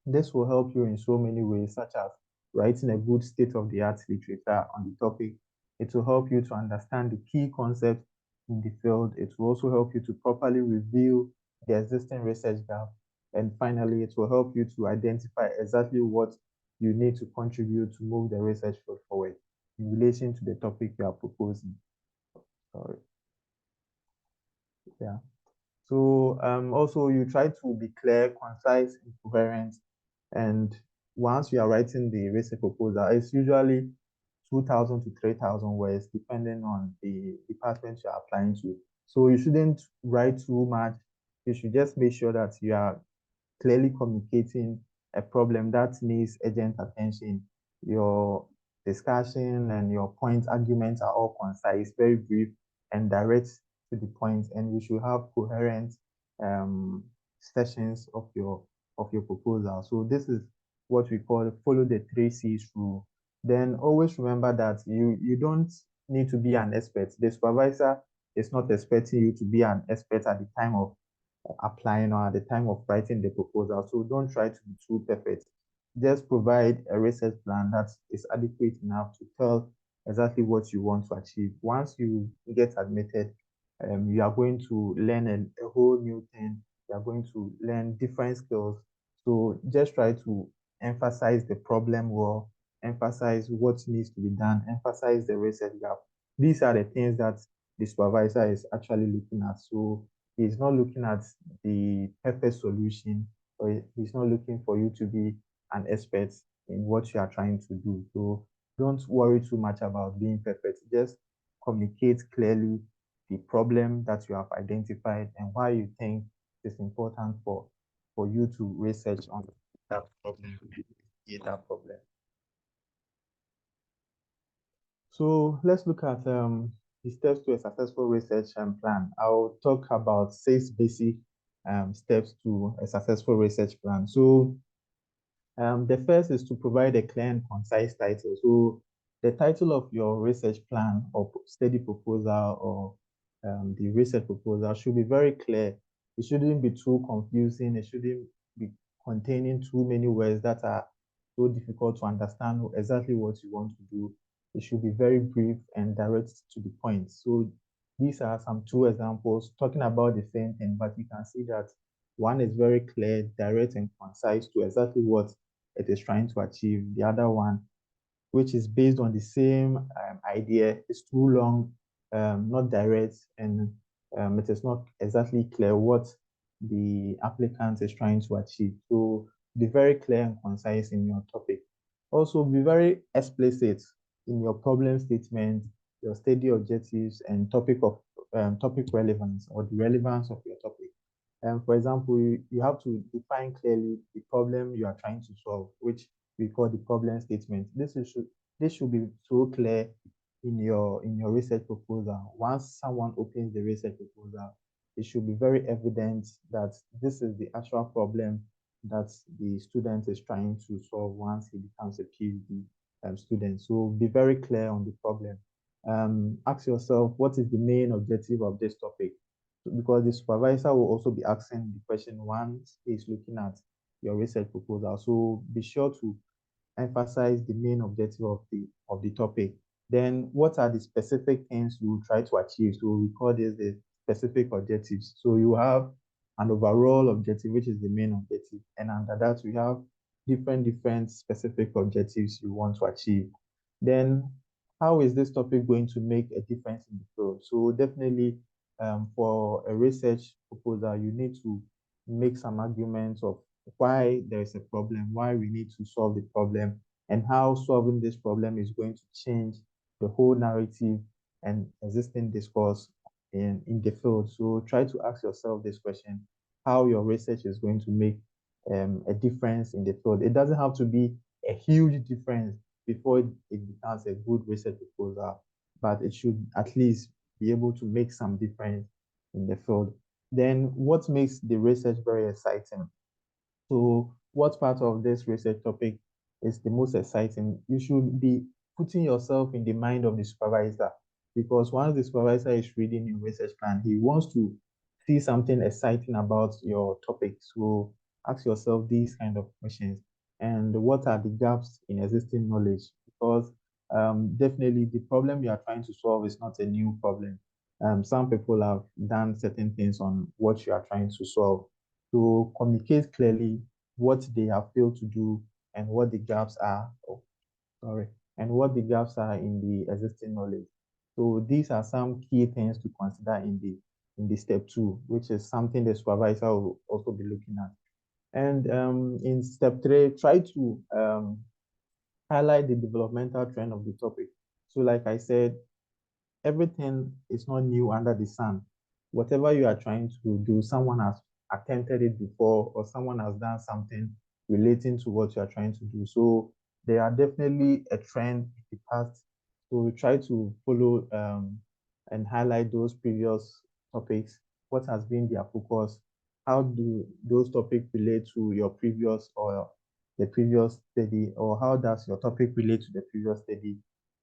this will help you in so many ways, such as writing a good state-of-the-art literature on the topic. It will help you to understand the key concepts in the field. It will also help you to properly review the existing research gap. And finally, it will help you to identify exactly what you need to contribute to move the research field forward in relation to the topic you are proposing. Sorry. Yeah. So also you try to be clear, concise, and coherent. And once you are writing the research proposal, it's usually 2,000 to 3,000 words, depending on the department you are applying to. So you shouldn't write too much. You should just make sure that you are clearly communicating a problem that needs urgent attention. Your discussion and your point arguments are all concise, very brief, and direct to the point. And you should have coherent sessions of your proposal. So this is what we call follow the 3 C's rule. Then always remember that you don't need to be an expert. The supervisor is not expecting you to be an expert at the time of applying or at the time of writing the proposal. So don't try to be too perfect. Just provide a research plan that is adequate enough to tell exactly what you want to achieve. Once you get admitted, you are going to learn a whole new thing. You are going to learn different skills. So just try to emphasize the problem well, emphasize what needs to be done, emphasize the research gap. These are the things that the supervisor is actually looking at. So he's not looking at the perfect solution, or he's not looking for you to be an expert in what you are trying to do. So don't worry too much about being perfect. Just communicate clearly the problem that you have identified and why you think it's important for you to research on that problem, that problem. So let's look at the steps to a successful research plan. I'll talk about 6 basic steps to a successful research plan. So the first is to provide a clear and concise title. So the title of your research plan or study proposal or the research proposal should be very clear. It shouldn't be too confusing. It shouldn't be containing too many words that are so difficult to understand exactly what you want to do. It should be very brief and direct to the point. So these are some 2 examples talking about the same thing, but you can see that one is very clear, direct, and concise to exactly what it is trying to achieve. The other one, which is based on the same idea, is too long, not direct, and it is not exactly clear what the applicant is trying to achieve. So be very clear and concise in your topic. Also, be very explicit in your problem statement, your study objectives, and topic relevance or the relevance of your topic. For example, you have to define clearly the problem you are trying to solve, which we call the problem statement. This should be so clear in your research proposal. Once someone opens the research proposal, it should be very evident that this is the actual problem that the student is trying to solve once he becomes a PhD student. So be very clear on the problem. Ask yourself, what is the main objective of this topic? Because the supervisor will also be asking the question once he's looking at your research proposal. So be sure to emphasize the main objective of the topic. Then what are the specific things you will try to achieve? So we call this the specific objectives. So you have an overall objective, which is the main objective. And under that, we have different specific objectives you want to achieve. Then how is this topic going to make a difference in the field? So definitely for a research proposal, you need to make some arguments of why there is a problem, why we need to solve the problem, and how solving this problem is going to change the whole narrative and existing discourse in the field. So try to ask yourself this question, how your research is going to make a difference in the field. It doesn't have to be a huge difference before it becomes a good research proposal, but it should at least be able to make some difference in the field. Then what makes the research very exciting? So what part of this research topic is the most exciting? You should be putting yourself in the mind of the supervisor, because once the supervisor is reading your research plan, he wants to see something exciting about your topic. So ask yourself these kind of questions. And what are the gaps in existing knowledge? Because definitely the problem you are trying to solve is not a new problem. Some people have done certain things on what you are trying to solve. To communicate clearly what they have failed to do and what the gaps are. Oh, sorry, and what the gaps are in the existing knowledge. So these are some key things to consider in the step 2, which is something the supervisor will also be looking at. And in step 3, try to highlight the developmental trend of the topic. So like I said, everything is not new under the sun. Whatever you are trying to do, someone has attempted it before, or someone has done something relating to what you are trying to do. So there are definitely a trend in the past. So try to follow and highlight those previous topics. What has been their focus? How do those topics relate to your previous or the previous study, or how does your topic relate to the previous study?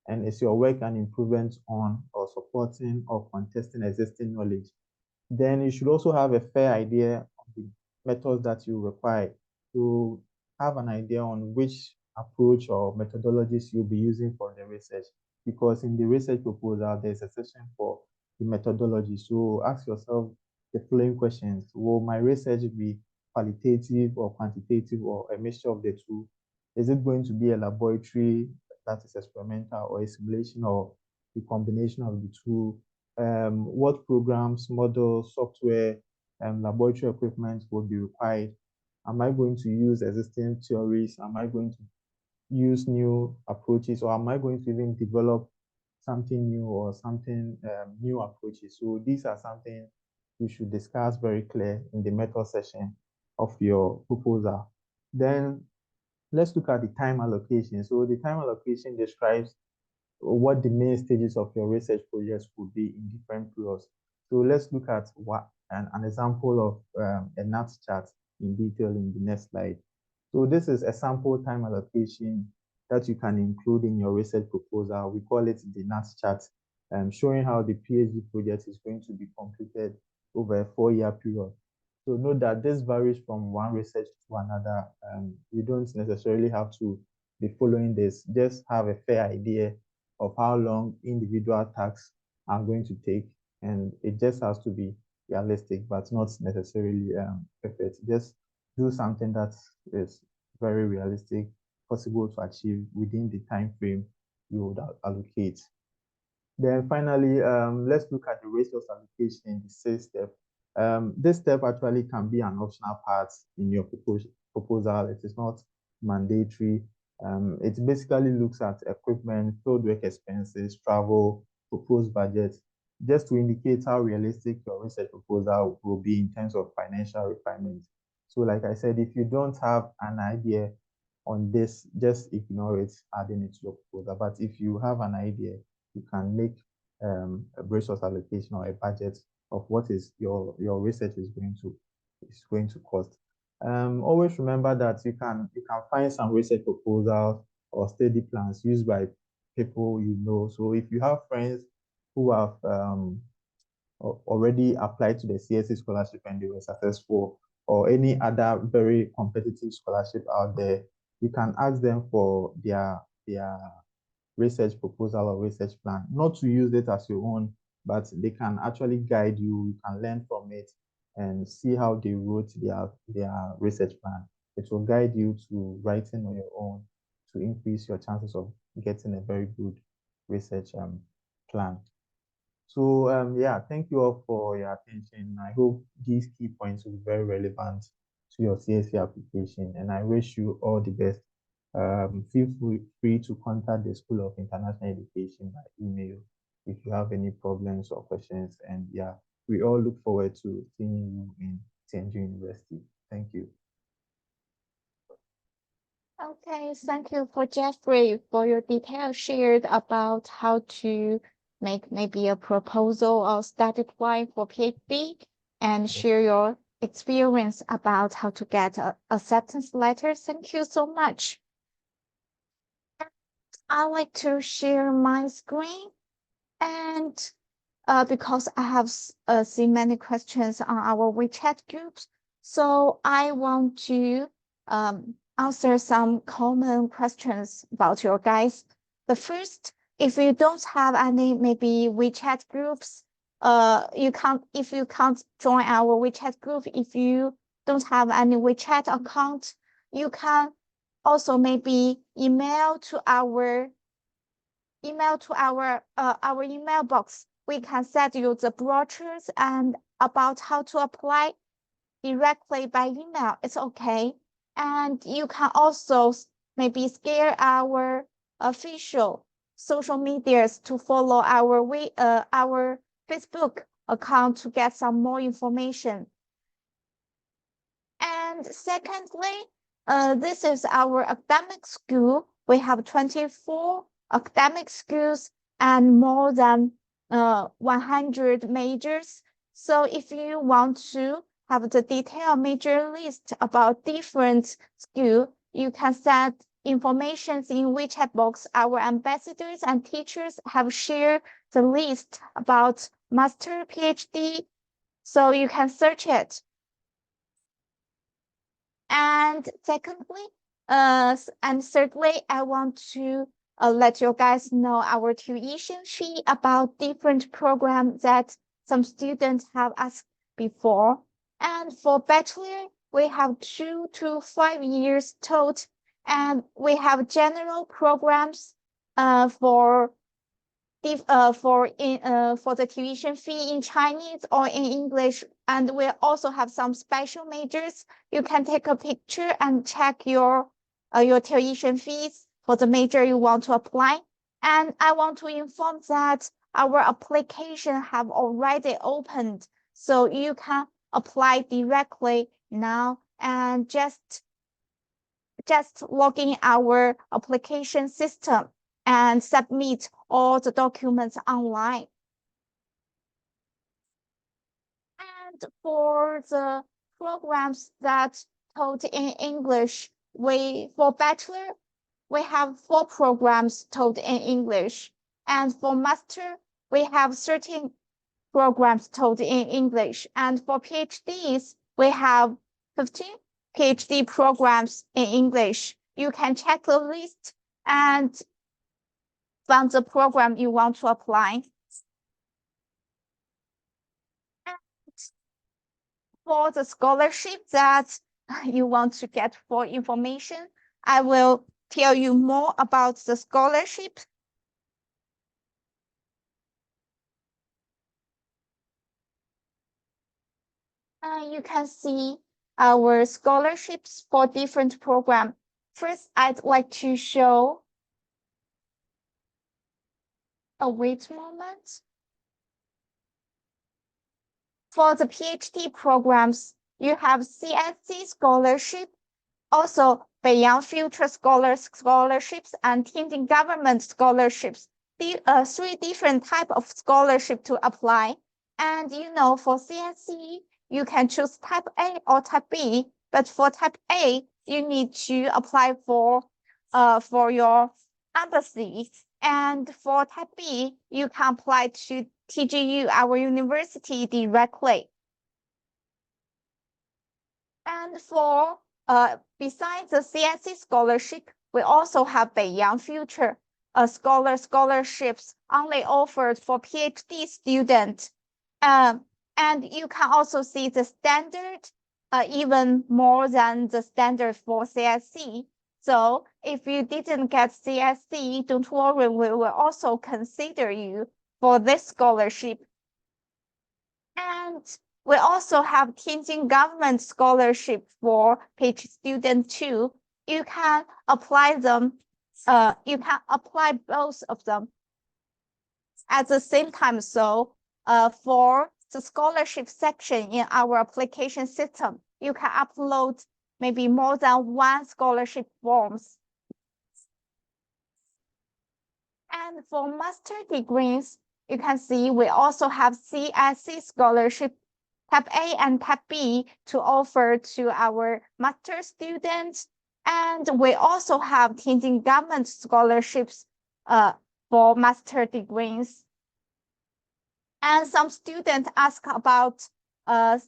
And is your work an improvement on or supporting or contesting existing knowledge? Then you should also have a fair idea of the methods that you require to have an idea on which approach or methodologies you'll be using for the research. Because in the research proposal, there's a section for the methodology. So ask yourself the following questions. Will my research be qualitative or quantitative, or a mixture of the two? Is it going to be a laboratory that is experimental, or a simulation, or the combination of the two? What programs, models, software, and laboratory equipment will be required? Am I going to use existing theories? Am I going to use new approaches, or am I going to even develop something new, or something new approaches? So these are something you should discuss very clear in the method section of your proposal. Then let's look at the time allocation. So the time allocation describes what the main stages of your research projects could be in different periods. So let's look at what an example of a NAT chart in detail in the next slide. So this is a sample time allocation that you can include in your research proposal. We call it the NAT chart, showing how the PhD project is going to be completed over a 4-year period. So note that this varies from one research to another. You don't necessarily have to be following this. Just have a fair idea of how long individual tasks are going to take, and it just has to be realistic, but not necessarily perfect. Just do something that is very realistic, possible to achieve within the time frame you would allocate. Then finally, let's look at the resource allocation in the 6th step. This step actually can be an optional part in your proposal. It is not mandatory. It basically looks at equipment, fieldwork expenses, travel, proposed budget, just to indicate how realistic your research proposal will be in terms of financial requirements. So like I said, if you don't have an idea on this, just ignore it, adding it to your proposal. But if you have an idea, you can make a resource allocation or a budget of what is your research is going to cost. Always remember that you can find some research proposals or study plans used by people you know. So if you have friends who have already applied to the CSC scholarship and they were successful, or any other very competitive scholarship out there, you can ask them for their research proposal or research plan. Not to use it as your own, but they can actually guide you. You can learn from it and see how they wrote their research plan. It will guide you to writing on your own to increase your chances of getting a very good research plan. So yeah, thank you all for your attention. I hope these key points will be very relevant to your CSC application, and I wish you all the best. Feel free to contact the School of International Education by email if you have any problems or questions. And yeah, we all look forward to seeing you in Tianjin University. Thank you. Okay, thank you for Jeffrey for your details shared about how to make maybe a proposal or study plan for PhD and share your experience about how to get a acceptance letter. Thank you so much. I like to share my screen, and because I have seen many questions on our WeChat groups, so I want to answer some common questions about your guys. The first, if you don't have any maybe WeChat groups, if you can't join our WeChat group, if you don't have any WeChat account, you can also maybe email to our email box. We can send you the brochures and about how to apply directly by email. It's okay. And you can also maybe share our official social medias to follow our Facebook account to get some more information. And secondly, this is our academic school. We have 24 academic schools and more than 100 majors. So if you want to have the detailed major list about different schools, you can send information in WeChat box. Our ambassadors and teachers have shared the list about master, PhD, so you can search it. And thirdly, I want to let you guys know our tuition fee about different programs that some students have asked before. And for bachelor, we have 2 to 5 years total, and we have general programs for the tuition fee in Chinese or in English, and we also have some special majors. You can take a picture and check your tuition fees for the major you want to apply. And I want to inform that our application have already opened, so you can apply directly now and just log in our application system and submit all the documents online. And for the programs that taught in English, for bachelor, we have 4 programs taught in English. And for master, we have 13 programs taught in English. And for PhDs, we have 15 PhD programs in English. You can check the list and find the program you want to apply. And for the scholarship that you want to get for information, I will tell you more about the scholarship. You can see our scholarships for different programs. First, I'd like to show a wait moment. For the PhD programs, you have CSC Scholarship, also Beiyang Future Scholarships and Tianjin Government Scholarships. Three different types of scholarship to apply. And for CSC, you can choose type A or type B. But for type A, you need to apply for your embassy. And for type B, you can apply to TGU, our university, directly. And for besides the CSC scholarship, we also have Beiyang Future scholarships only offered for PhD students. And you can also see the standard even more than the standard for CSC. So if you didn't get CSC, don't worry, we will also consider you for this scholarship. And we also have Tianjin Government Scholarship for PhD student too. You can apply them. You can apply both of them at the same time. So for the scholarship section in our application system, you can upload maybe more than one scholarship forms. And for master degrees, you can see we also have CSC Scholarship Type A and Type B to offer to our master students. And we also have Tianjin Government Scholarships for master degrees. And some students ask about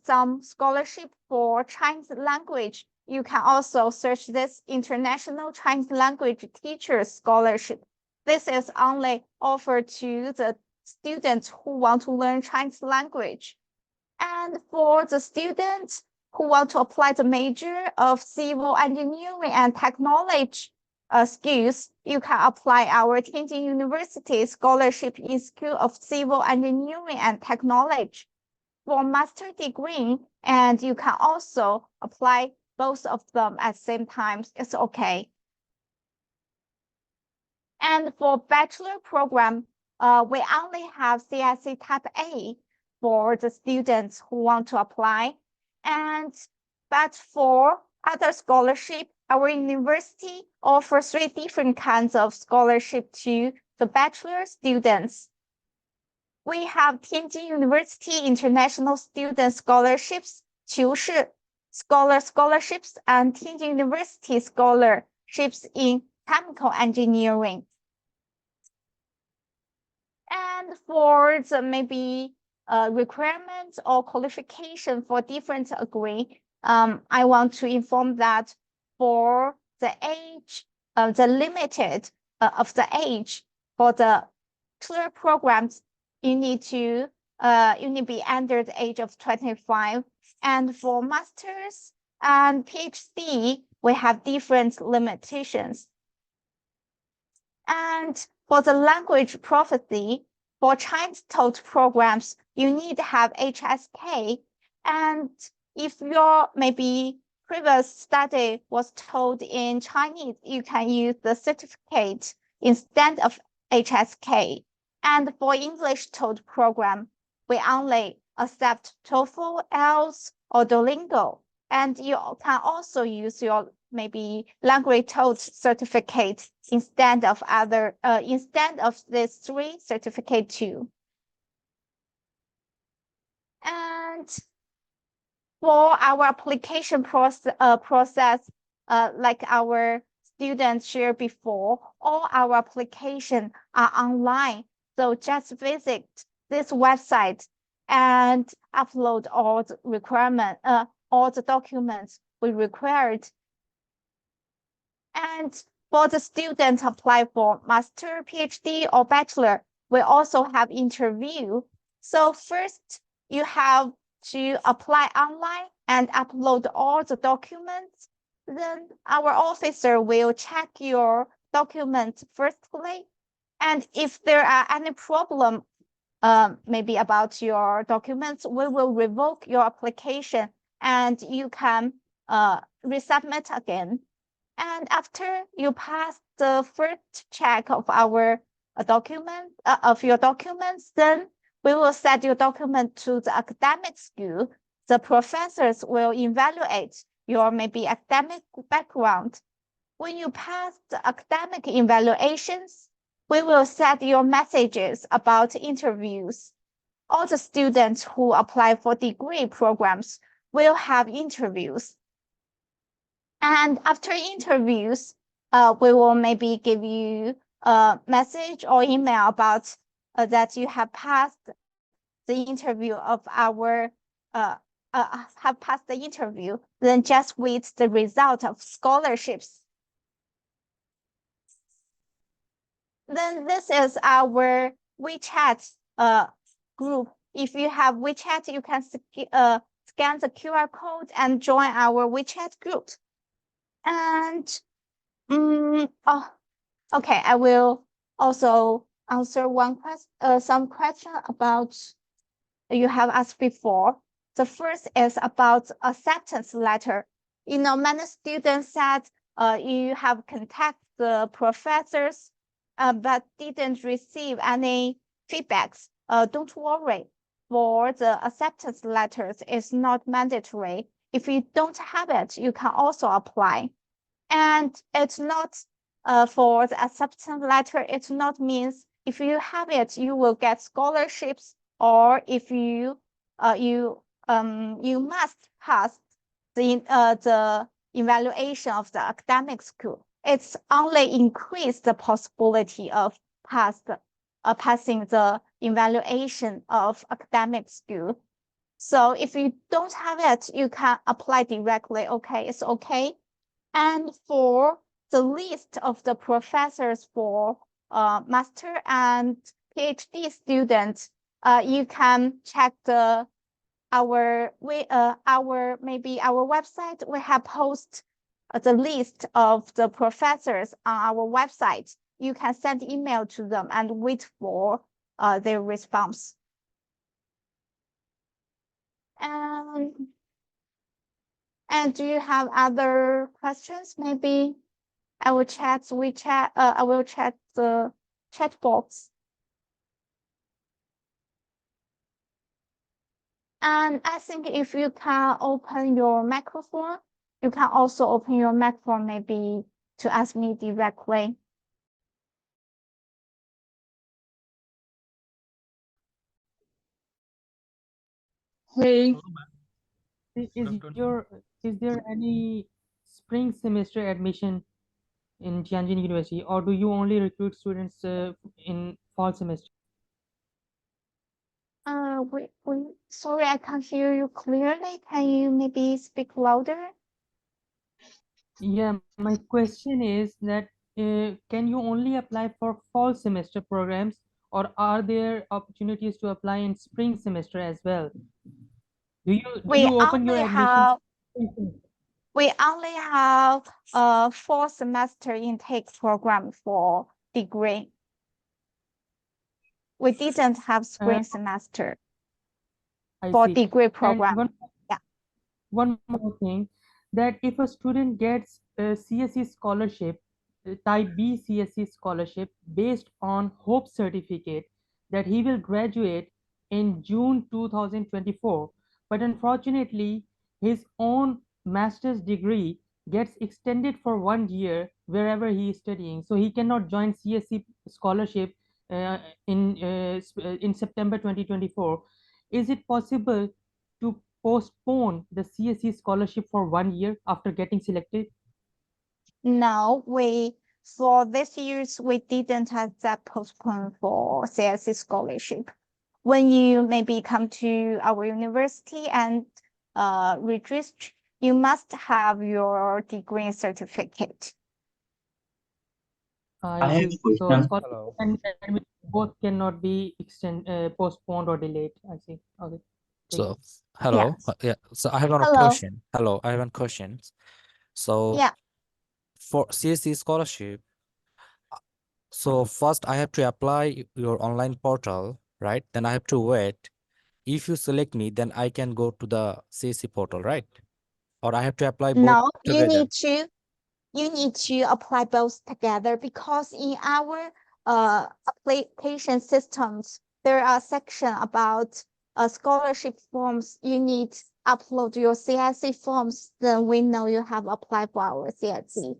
some scholarship for Chinese language. You can also search this International Chinese Language Teachers Scholarship. This is only offered to the students who want to learn Chinese language. And for the students who want to apply the major of civil engineering and technology skills, you can apply our Tianjin University Scholarship in School of Civil Engineering and Technology for master degree, and you can also apply both of them at the same time. It's okay. And for bachelor program, we only have CSC Type A for the students who want to apply. But for other scholarship, our university offers 3 different kinds of scholarship to the bachelor students. We have Tianjin University International Student Scholarships, 求是 scholarships, and Tianjin University scholarships in chemical engineering. And for the maybe requirements or qualification for different degree, I want to inform that for the age, the limited of the age for the bachelor programs, you need to be under the age of 25. And for masters and PhD, we have different limitations. And for the language proficiency, for Chinese taught programs, you need to have HSK. And if your maybe previous study was taught in Chinese, you can use the certificate instead of HSK. And for English taught program, we only accept TOEFL, IELTS, or Duolingo. And you can also use your maybe language taught certificate instead of these 3 certificates too. And for our application process, like our students shared before, all our applications are online. So just visit this website and upload all the requirements, all the documents we required. And for the students apply for master, PhD, or bachelor, we also have interview. So first, you have to apply online and upload all the documents. Then our officer will check your documents firstly. And if there are any problem, maybe about your documents, we will revoke your application and you can resubmit again. And after you pass the first check of our your documents, then We will send your document to the academic school. The professors will evaluate your maybe academic background. When you pass the academic evaluations, we will send your messages about interviews. All the students who apply for degree programs will have interviews. And after interviews, we will maybe give you a message or email about that you have passed the interview of our have passed the interview. Then just wait the result of scholarships. Then this is our WeChat group. If you have WeChat, you can scan the QR code and join our WeChat group. And okay, I will also answer some question about you have asked before. The first is about acceptance letter. You know, many students said you have contacted the professors, but didn't receive any feedbacks. Don't worry, for the acceptance letters, it's not mandatory. If you don't have it, you can also apply. And it's not for the acceptance letter, it not means if you have it, you will get scholarships, or if you must pass the evaluation of the academic school. It's only increase the possibility of passing the evaluation of academic school. So if you don't have it, you can apply directly. Okay, it's okay. And for the list of the professors for master and PhD students, you can check our website. We have posted the list of the professors on our website. You can send email to them and wait for their response. And do you have other questions? Maybe I will check WeChat. I will check the chat box. And I think if you can open your microphone, you can also open your microphone maybe to ask me directly. Hey, is there any spring semester admission in Tianjin University, or do you only recruit students in fall semester? Sorry, I can't hear you clearly. Can you maybe speak louder? Yeah, my question is that can you only apply for fall semester programs, or are there opportunities to apply in spring semester as well? Do you open your admissions? We only have a 4-semester intake program for degree. We didn't have spring semester for see. degree And program. one more thing, that if a student gets a CSC scholarship, type B CSC scholarship, based on Hope certificate, that he will graduate in June 2024, but unfortunately his own master's degree gets extended for 1 year wherever he is studying, so he cannot join CSC scholarship in September 2024. Is it possible to postpone the CSC scholarship for 1 year after getting selected? No, for this year's, we didn't have that postpone for CSC scholarship. When you maybe come to our university and register, you must have your degree certificate. I see. So Hello. and both cannot be postponed or delayed. I see. Okay. So, hello. Yes. Yeah. So I have one Hello. question. Hello. I have one question. So, Yeah. for CSC scholarship, so first I have to apply your online portal, right? Then I have to wait. If you select me, then I can go to the CSC portal, right? Or I have to apply both No, together. you need to apply both together, because in our application systems, there are section about scholarship forms. You need upload your CSC forms. Then we know you have applied for our CSC.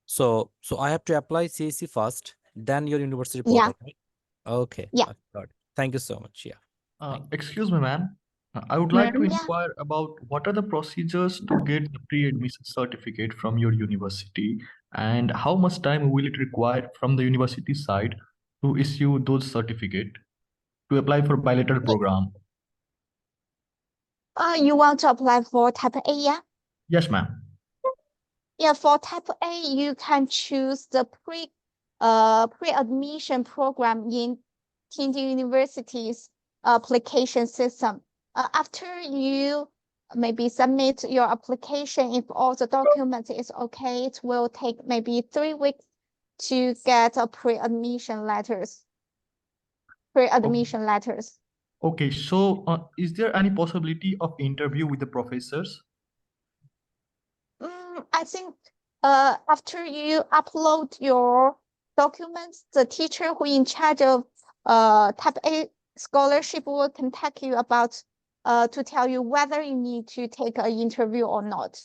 So I have to apply CSC first, then your university Yeah. portal, right? Okay. Yeah. Okay, got it. Thank you so much. Yeah. Excuse me, ma'am. I would like to Ma'am? Yeah. inquire about what are the procedures to get the pre-admission certificate from your university, and how much time will it require from the university side to issue those certificate to apply for bilateral program? You want to apply for type A, yeah? Yes, ma'am. Yeah, for type A, you can choose the pre-admission program in Tianjin University's application system. After you maybe submit your application, if all the documents is okay, it will take maybe 3 weeks to get a pre-admission letters. Okay, so is there any possibility of interview with the professors? I think after you upload your documents, the teacher who in charge of type A scholarship will contact you about to tell you whether you need to take an interview or not.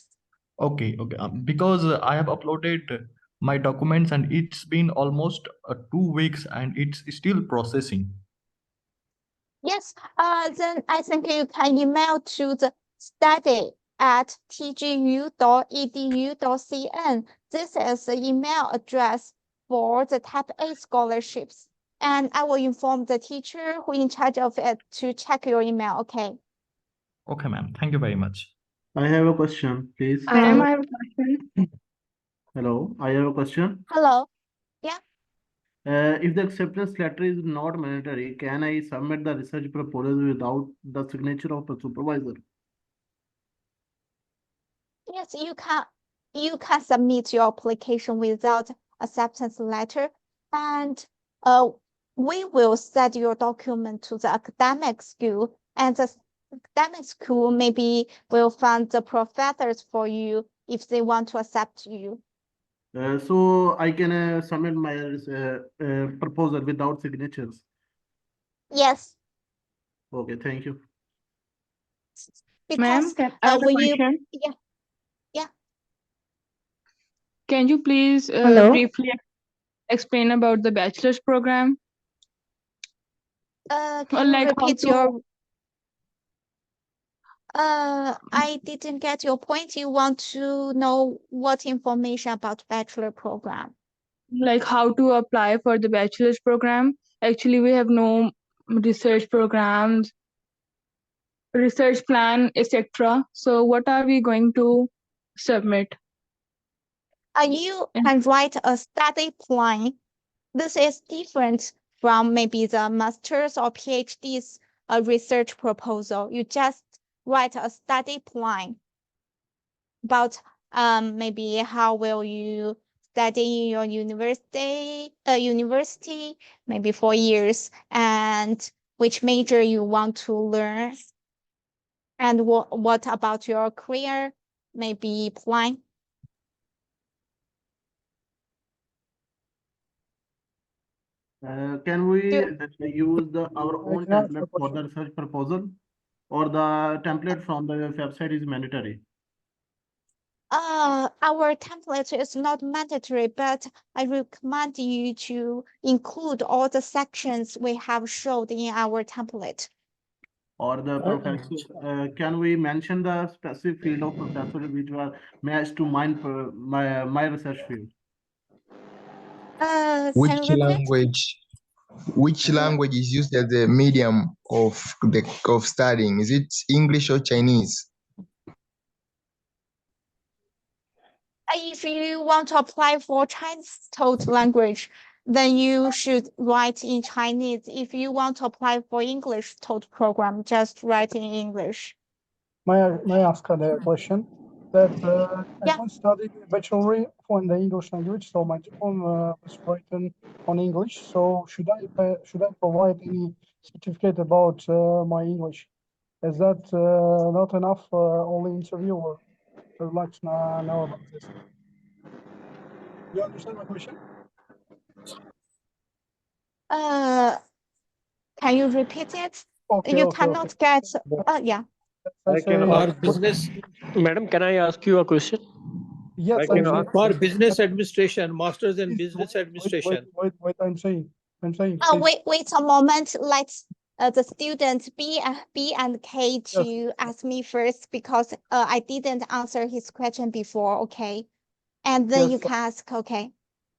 Okay, okay. Because I have uploaded my documents and it's been almost 2 weeks and it's still processing. Yes, then I think you can email to the study@tgu.edu.cn. This is the email address for the type A scholarships. And I will inform the teacher who in charge of it to check your email, okay? Okay, ma'am. Thank you very much. I have a question, please. Ma'am? I have a question. Hello, I have a question. Hello? If the acceptance letter is not mandatory, can I submit the research proposal without the signature of a supervisor? Yes, you can submit your application without acceptance letter, and we will send your document to the academic school, and the academic school maybe will find the professors for you if they want to accept you. So I can submit my proposal without signatures. Yes, Okay, thank you. Ma'am, because I have a when you question. yeah. Can you please Hello? briefly explain about the bachelor's program? Can Or you like how repeat to, your I didn't get your point. You want to know what information about bachelor program? like how to apply for the bachelor's program? Actually, we have no research programs, research plan, etc. So what are we going to submit? You can write a study plan. This is different from maybe the master's or PhD's research proposal. You just write a study plan about maybe how will you study in your university maybe 4 years, and which major you want to learn, and what about your career maybe plan. Can we Do- use our own template for the research proposal, or the template from the website is mandatory? Our template is not mandatory, but I recommend you to include all the sections we have showed in our template. Or the professor, can we mention the specific field of professor which was matched to mine, my research field? Can Which you repeat? language is used as the medium of studying? Is it English or Chinese? If you want to apply for Chinese taught language, then you should write in Chinese. If you want to apply for English taught program, just write in English. May I ask a question? That I Yeah. don't study bachelor on the English language, so my diploma was written on English. So should I provide any certificate about my English? Is that not enough? Only interview, or I would like to know about this. You understand my question? Can you repeat it? Okay, You okay, cannot okay. get. Yeah. I say, For business, madam, can I ask you a question? yes, I'm saying. For business administration, masters in Please, business wait, administration. I'm saying. Oh, please. wait a moment. Let's the student B and K to Yes. ask me first because I didn't answer his question before. Okay, and then you Yes. can ask. Okay.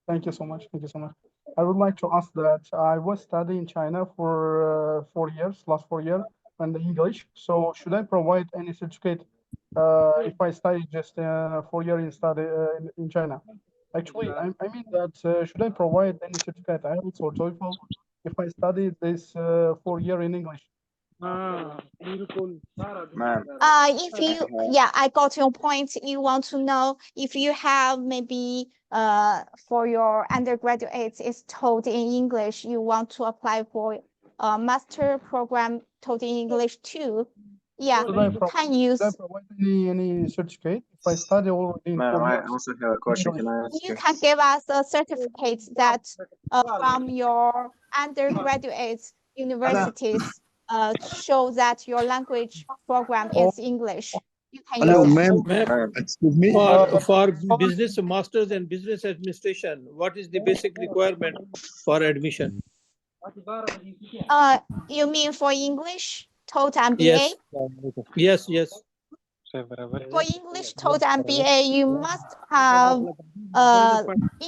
Thank you so much. Thank you so much. I would like to ask that I was studying in China for 4 years, last 4 years, and English. So should I provide any certificate if I study just 4 years in study in China? Actually, I mean that should I provide any certificate, IELTS or TOEFL, if I study this 4 years in English? If you, yeah, I got your point. You want to know if you have maybe for your undergraduates is taught in English, you want to apply for a master program taught in English too. Yeah, Should I you can use. provide any certificate if I study already in 4 years? also have a question. English. Can I ask You can give us a certificate that from your undergraduate universities show that your language program is English. You can Hello, use ma'am. that. Excuse me. For business masters and business administration, what is the basic requirement for admission? You mean for English, TOEFL and BA? Yes. Yes, yes. For English, TOEFL and BA, you must have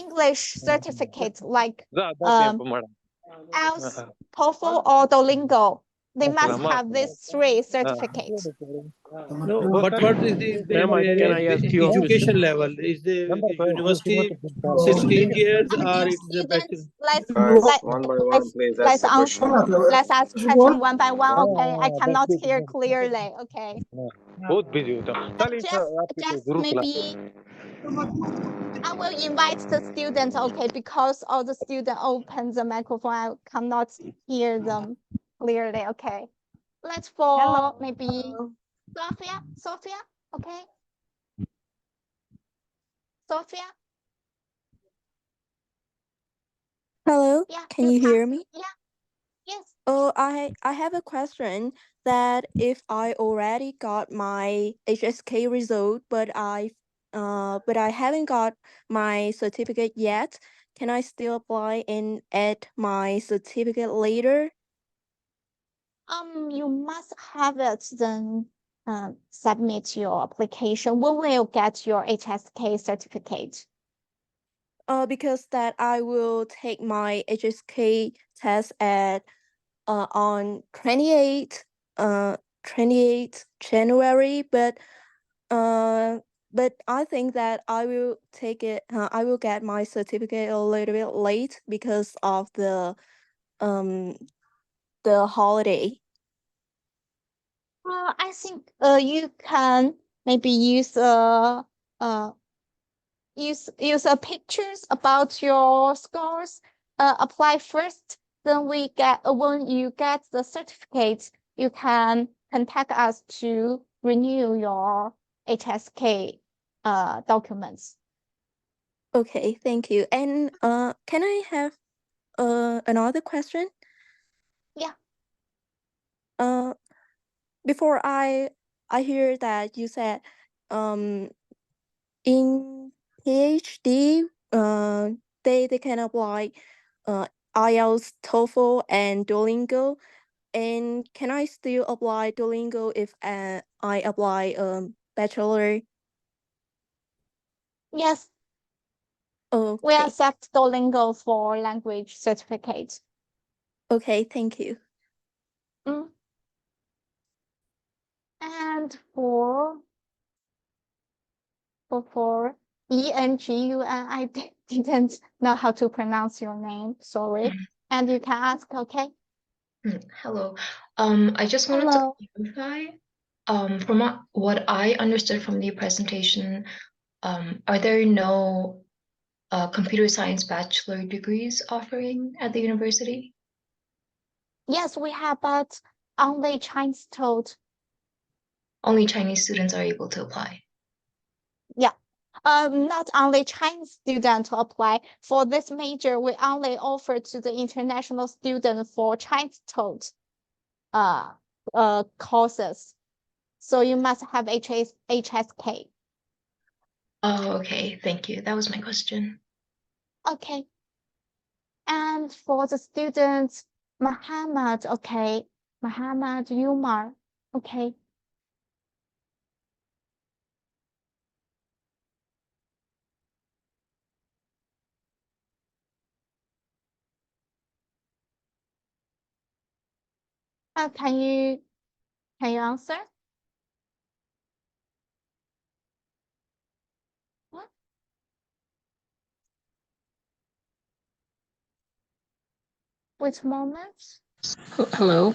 English certificate like IELTS, TOEFL, or Duolingo. They must have these 3 certificates. No, but what is the education level? Is the university 16 years or it is a bachelor? Let's ask question one by one. Okay, I cannot hear clearly. Okay. Just maybe I will invite the students. Okay, because all the students open the microphone, I cannot hear them clearly. Okay, let's for maybe Sophia. Okay, Sophia. Hello, Yeah, can you hear me? Yeah. Yes. Oh, I have a question that if I already got my HSK result, but I haven't got my certificate yet, can I still apply and add my certificate later? You must have it, then submit your application. When will you get your HSK certificate? Because that I will take my HSK test at on 28th January, but I think that I will take it. I will get my certificate a little bit late because of the holiday. I think you can maybe use use pictures about your scores. Apply first, then we get when you get the certificate, you can contact us to renew your HSK documents. Okay, thank you. And can I have another question? Yeah. Before I hear that you said in PhD they can apply IELTS, TOEFL, and Duolingo. And can I still apply Duolingo if I apply bachelor? Yes. Oh, we accept Duolingo for language certificate. Okay, thank you. And for ENGUN, I didn't know how to pronounce your name. Sorry. And you can ask, okay? Hello. I just wanted to clarify, from what I understood from the presentation, are there no computer science bachelor degrees offering at the university? Yes, we have, but only Chinese taught. Only Chinese students are able to apply. Yeah. Not only Chinese students apply for this major, we only offer to the international student for Chinese taught courses. So you must have HSK. Oh, okay. Thank you. That was my question. Okay. And for the students, Muhammad, okay. Muhammad Umar, okay. Can you answer? What? Which moment? Hello.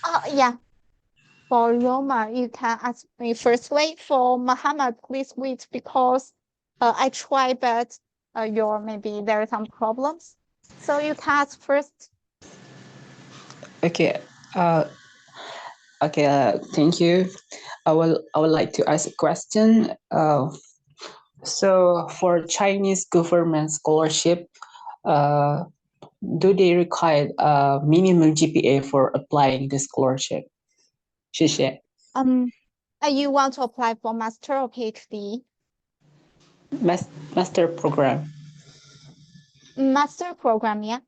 Oh, yeah. For Roma, you can ask me first. Wait for Muhammad, please wait because I try, but maybe there are some problems. So you can ask first. Okay. Thank you. I would like to ask a question. So for Chinese government scholarship, uh, do they require a minimum GPA for applying the scholarship? 谢谢. You want to apply for master or PhD? Master program. Master program, yeah.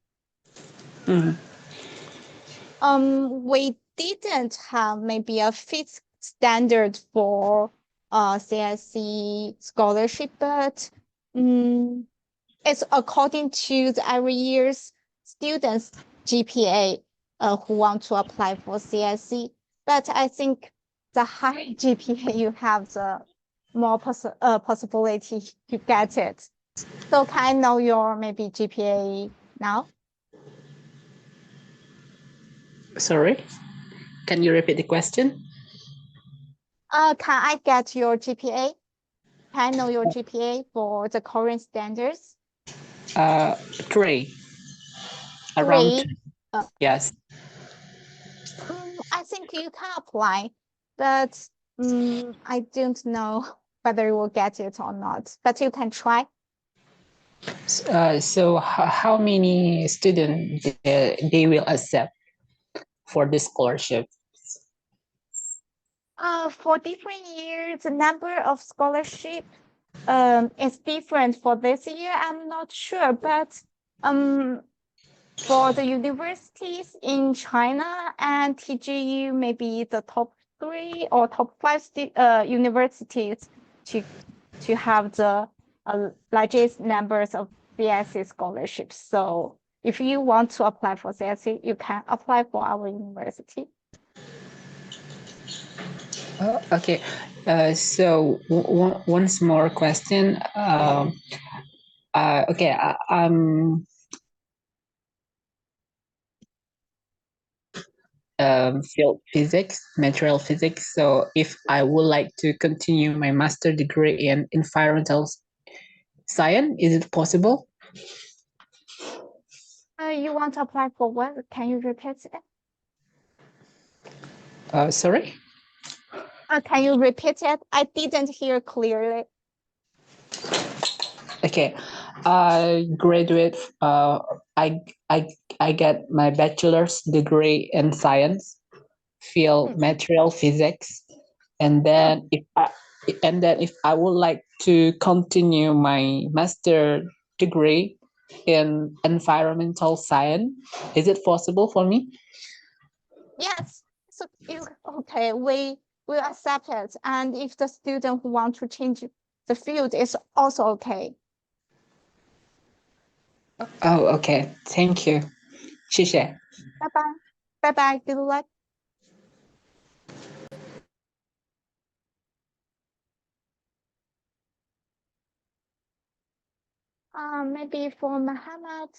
We didn't have maybe a fixed standard for CSC scholarship, but it's according to the every year's students GPA who want to apply for CSC. But I think the higher GPA you have, the more possibility to get it. So can I know your maybe GPA now? Sorry, can you repeat the question? Can I get your GPA? Can I know your GPA for the current standards? 3. Around 3. yes. I think you can apply, but I don't know whether you will get it or not. But you can try. So how many students they will accept for this scholarship? For different years, the number of scholarship is different for this year. I'm not sure, but for the universities in China and TGU, maybe the top 3 or top 5 universities to have the largest numbers of CSC scholarships. So if you want to apply for CSC, you can apply for our university. Okay, so one more question. Okay, field physics, material physics. So if I would like to continue my master degree in environmental science, is it possible? You want to apply for what? Can you repeat it? Sorry? Can you repeat it? I didn't hear clearly. Okay, I graduate. I get my bachelor's degree in science, field material physics, and then if I would like to continue my master degree in environmental science, is it possible for me? Yes. So okay, we will accept it. And if the student who want to change the field is also okay. Oh, okay. Thank you. 谢谢. Bye bye. Bye bye. Good luck. Maybe for Muhammad.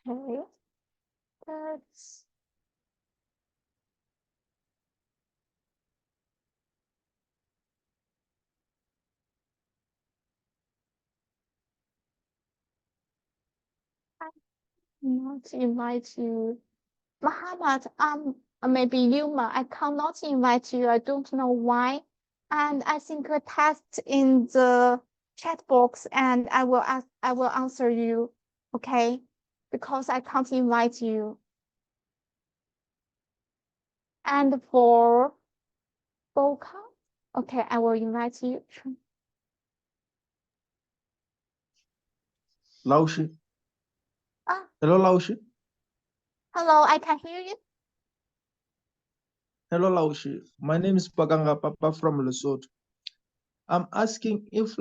Okay. That's not invite you. Muhammad, maybe Yuma, I cannot invite you. I don't know why. And I think a test in the chat box, and I will answer you, okay? Because I can't invite you. And for Boca, okay, I will invite you. 老师 Ah. Hello 老师 Hello, I can hear you. Hello 老师 My name is Paganga Papa from Lesotho. I'm asking if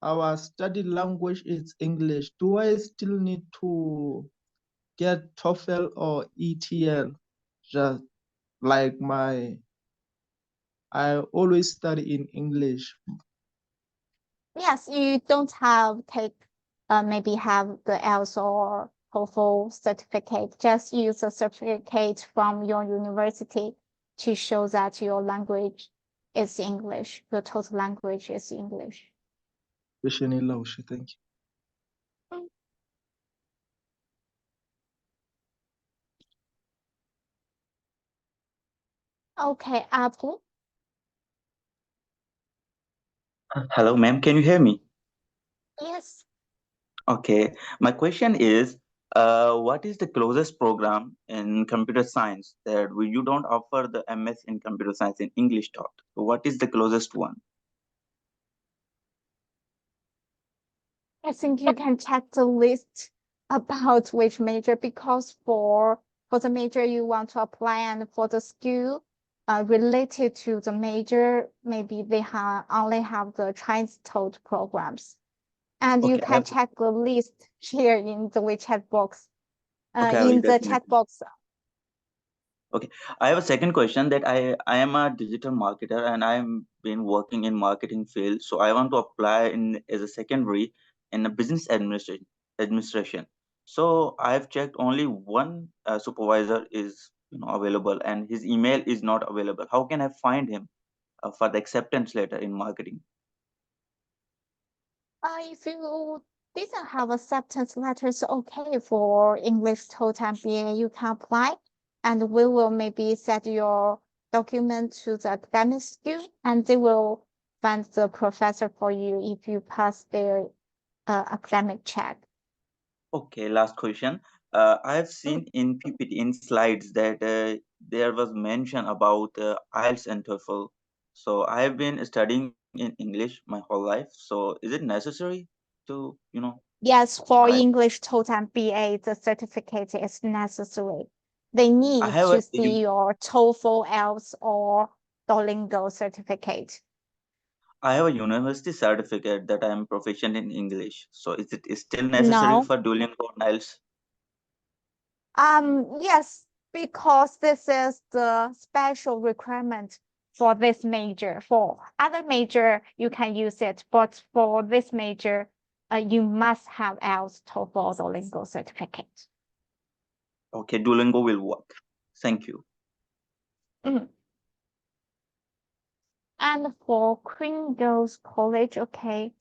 our study language is English, do I still need to get TOEFL or ETL? Just like I always study in English. Yes, you don't have maybe have the IELTS or TOEFL certificate. Just use a certificate from your university to show that your language is English. Your total language is English. Thank you. Okay, Apple. Hello, ma'am. Can you hear me? Yes. Okay. My question is, what is the closest program in computer science that you don't offer the MS in computer science in English taught? So what is the closest one? I think you can check the list about which major, because for the major you want to apply and for the skill related to the major, maybe they only have the Chinese taught programs. And you can check the list here in the WeChat box, in the chat box. Okay, I have a second question that I am a digital marketer and I'm been working in marketing field. So I want to apply in as a secondary in a business administration. So I've checked only one supervisor is available and his email is not available. How can I find him for the acceptance letter in marketing? If you didn't have acceptance letters, okay, for English TOEFL MBA, you can apply, and we will maybe send your document to the academic school, and they will find the professor for you if you pass their academic check. Okay, last question. I have seen in PPT in slides that there was mention about IELTS and TOEFL. So I have been studying in English my whole life. So is it necessary to, Yes, for write? English TOEFL MBA, the certificate is necessary. They need have to a see your TOEFL, IELTS, or Duolingo certificate. I have a university certificate that I am proficient in English. So is it still necessary No. for Duolingo and IELTS? Yes, because this is the special requirement for this major. For other major, you can use it, but for this major, you must have IELTS, TOEFL, Duolingo certificate. Okay, Duolingo will work. Thank you. And for Queen Girls College, okay.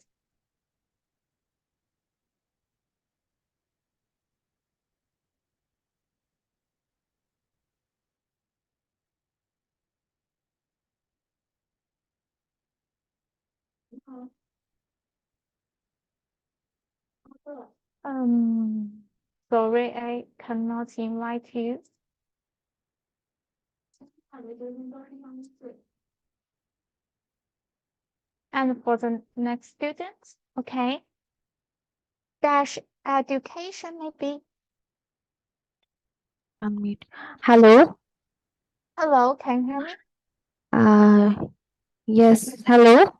Sorry, I cannot invite you. And for the next student, okay. Dash education, maybe. Unmute. Hello. Hello, can you hear me? Yes. Hello.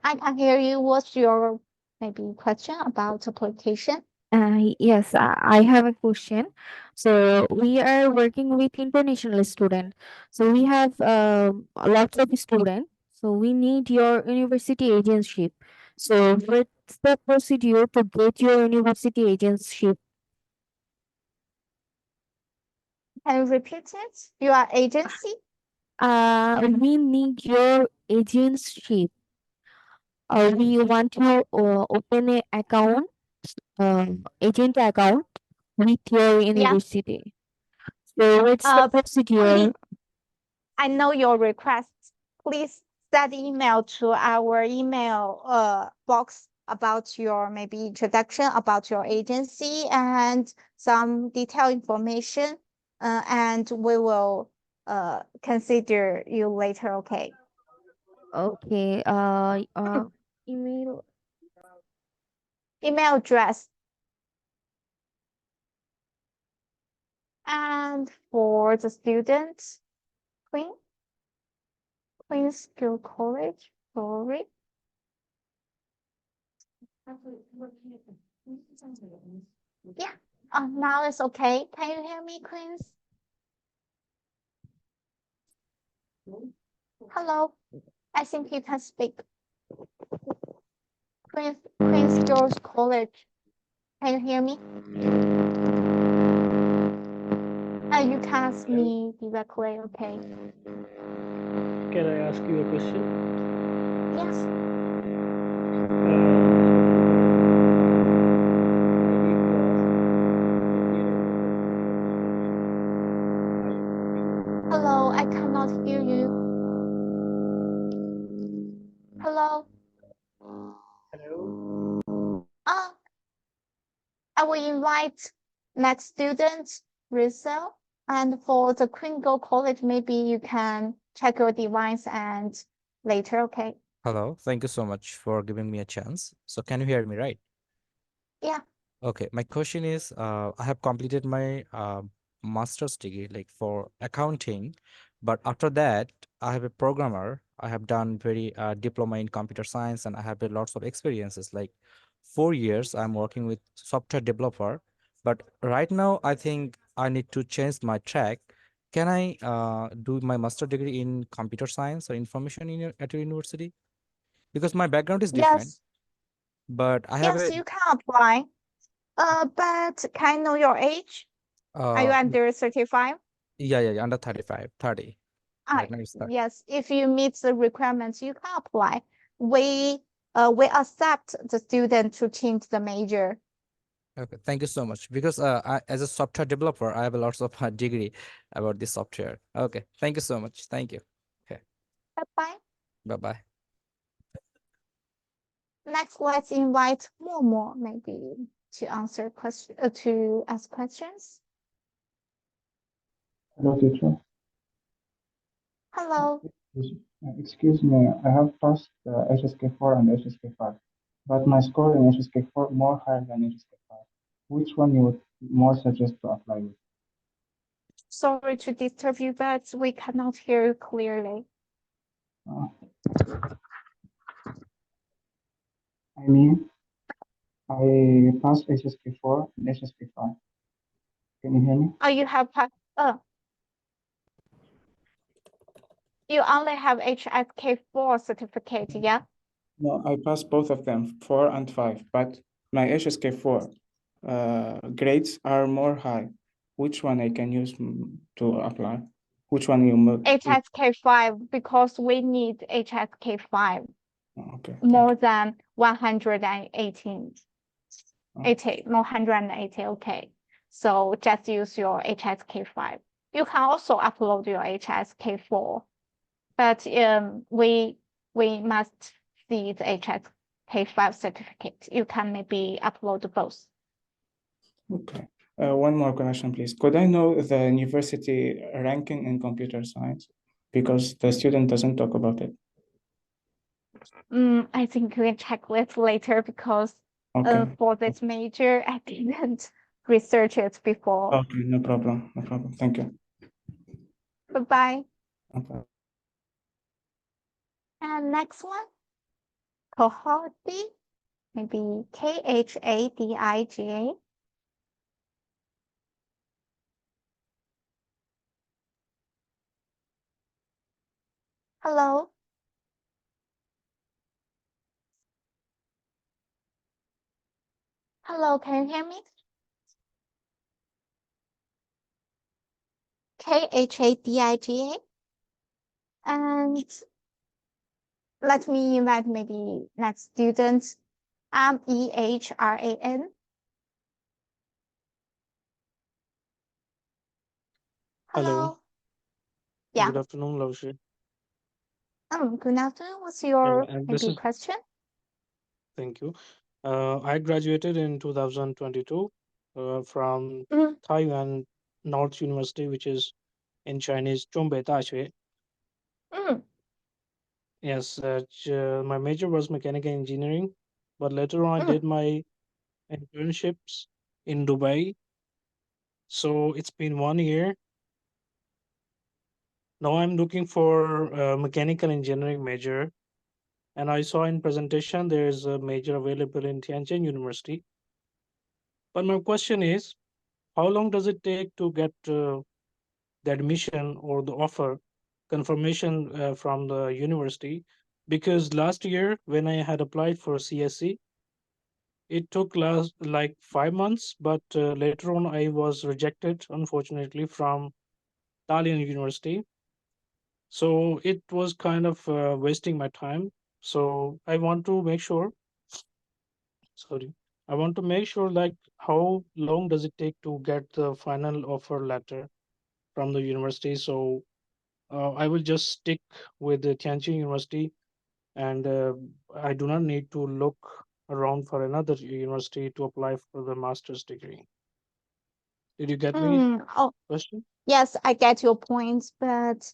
I can hear you. What's your maybe question about application? Yes, I have a question. So we are working with international student. So we have lots of students. So we need your university agentship. So what's the procedure to get your university agentship? Can you repeat it? Your agency? We need your agentship. We want to open an account, agent account with your university. So what's the procedure? I know your request. Please send email to our email box about your maybe introduction about your agency and some detailed information, and we will consider you later. Okay. Okay. Email. Email address. And for the students, Queen's School College, sorry. Yeah, now it's okay. Can you hear me, Queens? Hello, I think you can speak. Queen's Girls College. Can you hear me? You can ask me directly, okay? Can I ask you a question? Yes. Hello, I cannot hear you. Hello. Hello. I will invite next student, Rizal. And for the Queen Go College, maybe you can check your device and later, okay? Hello, thank you so much for giving me a chance. So can you hear me, right? Yeah. Okay, my question is, I have completed my master's degree like for accounting, but after that, I have a programmer. I have done very diploma in computer science, and I have lots of experiences. Like 4 years, I'm working with software developer. But right now, I think I need to change my track. Can I do my master degree in computer science or information in at your university? Because my background is different, Yes. but I have Yes, a you can apply. But can I know your age? Are you uh, under 35? yeah, under 35, 30. Ah, Right now it's 30. yes. If you meet the requirements, you can apply. We accept the student to change the major. Okay, thank you so much. Because as a software developer, I have a lots of degree about this software. Okay, thank you so much. Thank you. Okay, Bye-bye. bye-bye. Next, let's invite Momo maybe to answer to ask questions. Hello, teacher. Hello. Excuse me, I have passed HSK4 and HSK5, but my score in HSK4 more higher than HSK5. Which one you would more suggest to apply with? Sorry to disturb you, but we cannot hear you clearly. I mean, I passed HSK4 and HSK5. Can you hear me? Oh, you have passed. You only have HSK4 certificate, yeah? No, I passed both of them, 4 and 5, but my HSK4 grades are more high. Which one I can use to apply? Which one you move? HSK5, because we need HSK5 Okay. more than 118. 180, okay. So just use your HSK5. You can also upload your HSK4, but we must see the HSK5 certificate. You can maybe upload both. Okay. One more question, please. Could I know the university ranking in computer science? Because the student doesn't talk about it. I think we can check this later because for this major, I didn't research it before. Okay, no problem. No problem. Thank you. Bye-bye. Okay. And next one, Khadi, maybe Khadiga. Hello. Hello, can you hear me? Khadiga. And let me invite maybe next student, Mehran. Hello. Yeah. Good afternoon, Lavshi. Good afternoon. What's your And this maybe is question? thank you. I graduated in 2022 from Mhm. Taiwan North University, which is in Chinese 中北大学. Mm. Yes, my major was mechanical engineering, but later on I Mm. did my internships in Dubai. So it's been 1 year. Now I'm looking for a mechanical engineering major, and I saw in presentation there is a major available in Tianjin University. But my question is, how long does it take to get the admission or the offer confirmation from the university? Because last year when I had applied for CSC, it took last like 5 months, but later on I was rejected, unfortunately, from Dalian University. So it was kind of wasting my time. So I want to make sure, sorry, I want to make sure like how long does it take to get the final offer letter from the university? So I will just stick with the Tianjin University, and I do not need to look around for another university to apply for the master's degree. Did you get me Oh, question? yes, I get your point, but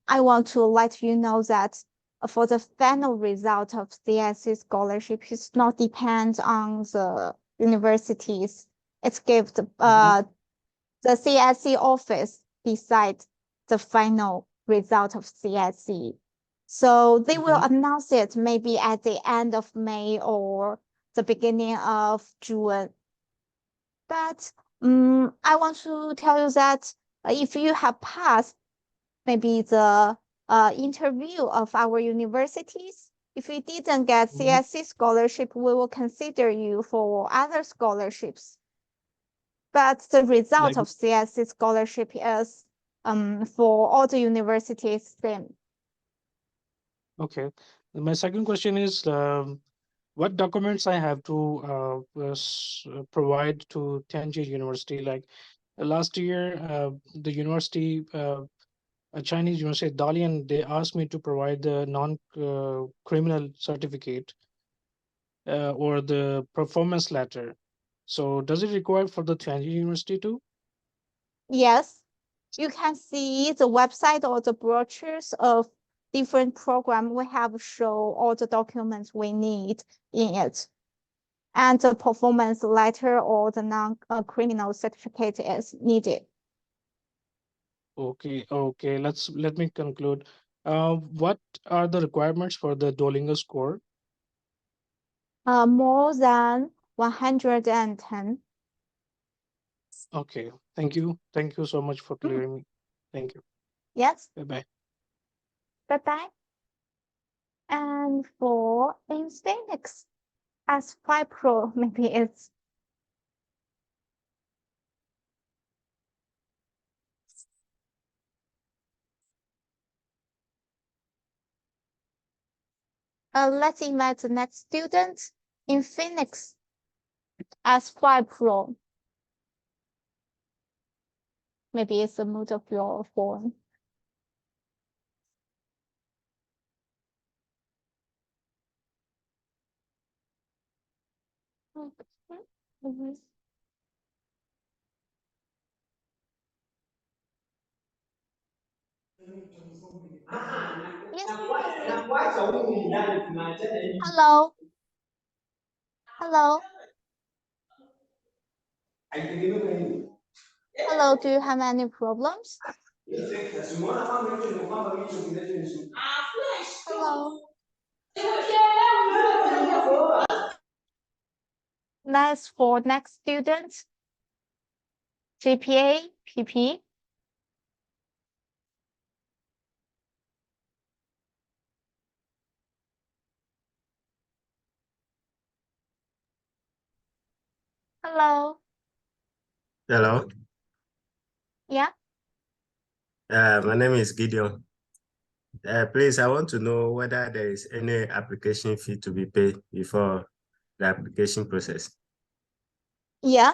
I want to let you know that for the final result of CSC scholarship, it's not depend on the universities. It's give the CSC office decide the final result of CSC. So they will announce it maybe at the end of May or the beginning of June. But I want to tell you that if you have passed maybe the interview of our universities, if you didn't get CSC scholarship, we will consider you for other scholarships. But the result Like of CSC scholarship is for all the universities same. okay. My second question is, what documents I have to provide to Tianjin University? Like last year, the university, a Chinese university, Dalian, they asked me to provide the non-criminal certificate or the performance letter. So does it require for the Tianjin University too? Yes, you can see the website or the brochures of different program. We have show all the documents we need in it. And the performance letter or the non-criminal certificate is needed. Okay, okay. Let me conclude. What are the requirements for the Duolingo score? More than 110. Okay, thank you. Thank you so much for clearing me. Thank you. Yes. Bye-bye. Bye-bye. And for Infinix S5 Pro, maybe it's let's invite the next student in Phoenix S5 Pro. Maybe it's the mood of your phone. Yes, hello. Hello. Hello, do you have any problems? Hello. That's for next student. GPA, PP. Hello. Hello. Yeah. My name is Gideon. Please, I want to know whether there is any application fee to be paid before the application process. Yeah.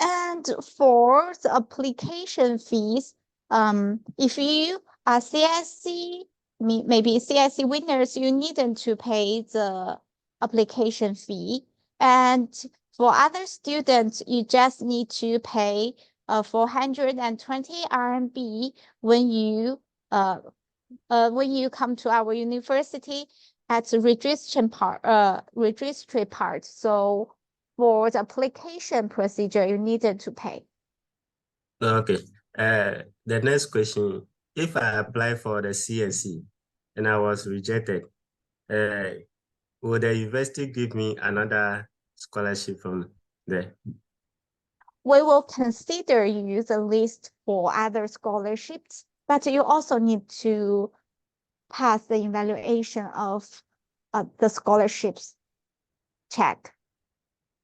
And for the application fees, if you CSC, maybe CSC winners, you needn't to pay the application fee. And for other students, you just need to pay 420 RMB when you come to our university at the registration registry part. So for the application procedure, you needed to pay. Okay. The next question, if I apply for the CSC and I was rejected, will the university give me another scholarship from there? We will consider you the list for other scholarships, but you also need to pass the evaluation of the scholarships check.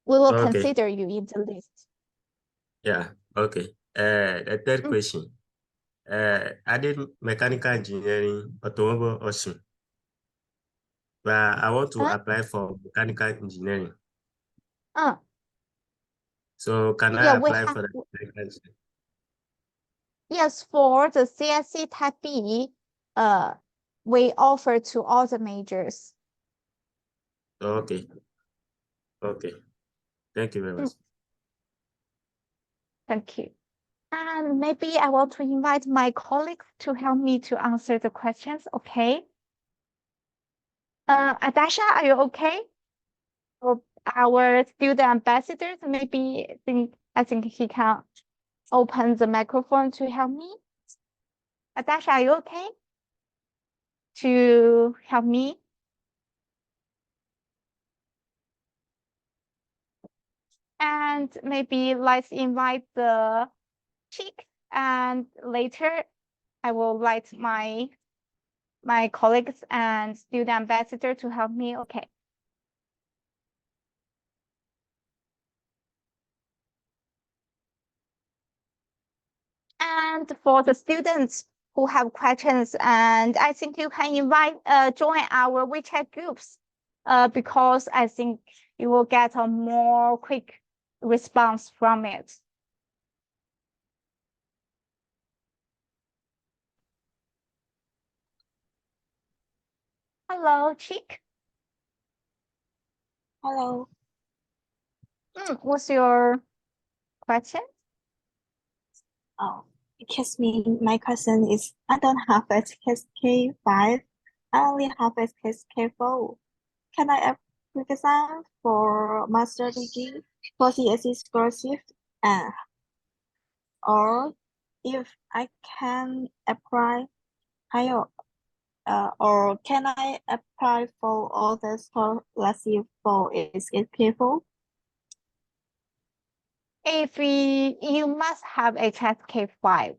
We will Okay. consider you in the list. Yeah, okay. The third question. I did mechanical engineering, automobile also. But I want to apply for mechanical engineering. So can I apply for the mechanical engineering? Yes, for the CSC Type B, we offer to all the majors. Okay. Okay. Thank you very much. Thank you. And maybe I want to invite my colleagues to help me to answer the questions, okay? Adasha, are you okay? Or our student ambassadors, maybe I think he can open the microphone to help me. Adasha, are you okay to help me? And maybe let's invite the chick, and later I will invite my colleagues and student ambassador to help me. Okay. And for the students who have questions, and I think you can join our WeChat groups, because I think you will get a more quick response from it. Hello, chick. Hello. What's your question? Oh, because my question is I don't have SKK5. I only have SKK4. Can I apply for master degree for CSC scholarship? Or if I can apply higher, or can I apply for all the scholarship for SKK4? If you must have HSK5.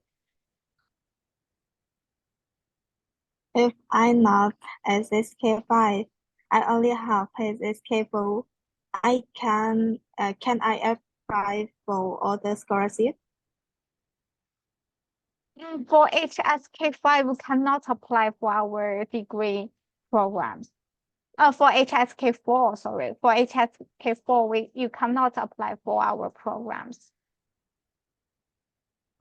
If I'm not SSK5, I only have SSK4. Can I apply for all the scholarship? For HSK5, we cannot apply for our degree programs. For HSK4, sorry. For HSK4, you cannot apply for our programs.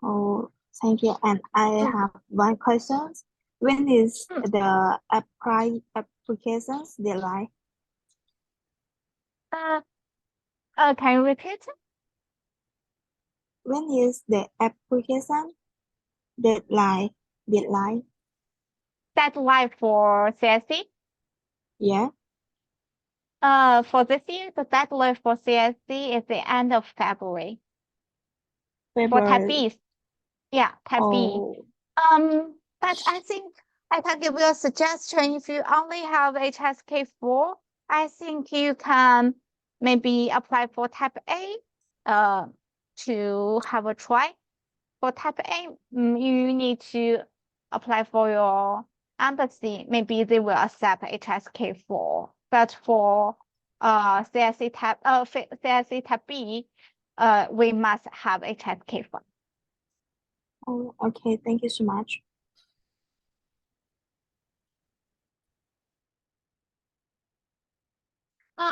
Oh, thank you. And I have one question. When is the applications deadline? Can you repeat? When is the application deadline? Deadline for CSC? Yeah. For this year, the deadline for CSC is the end of February. For Type B, yeah, Type B. But I think I can give you a suggestion. If you only have HSK4, I think you can maybe apply for Type A, to have a try. For Type A, you need to apply for your embassy. Maybe they will accept HSK4. But for CSC Type B, we must have HSK4. Oh, okay. Thank you so much.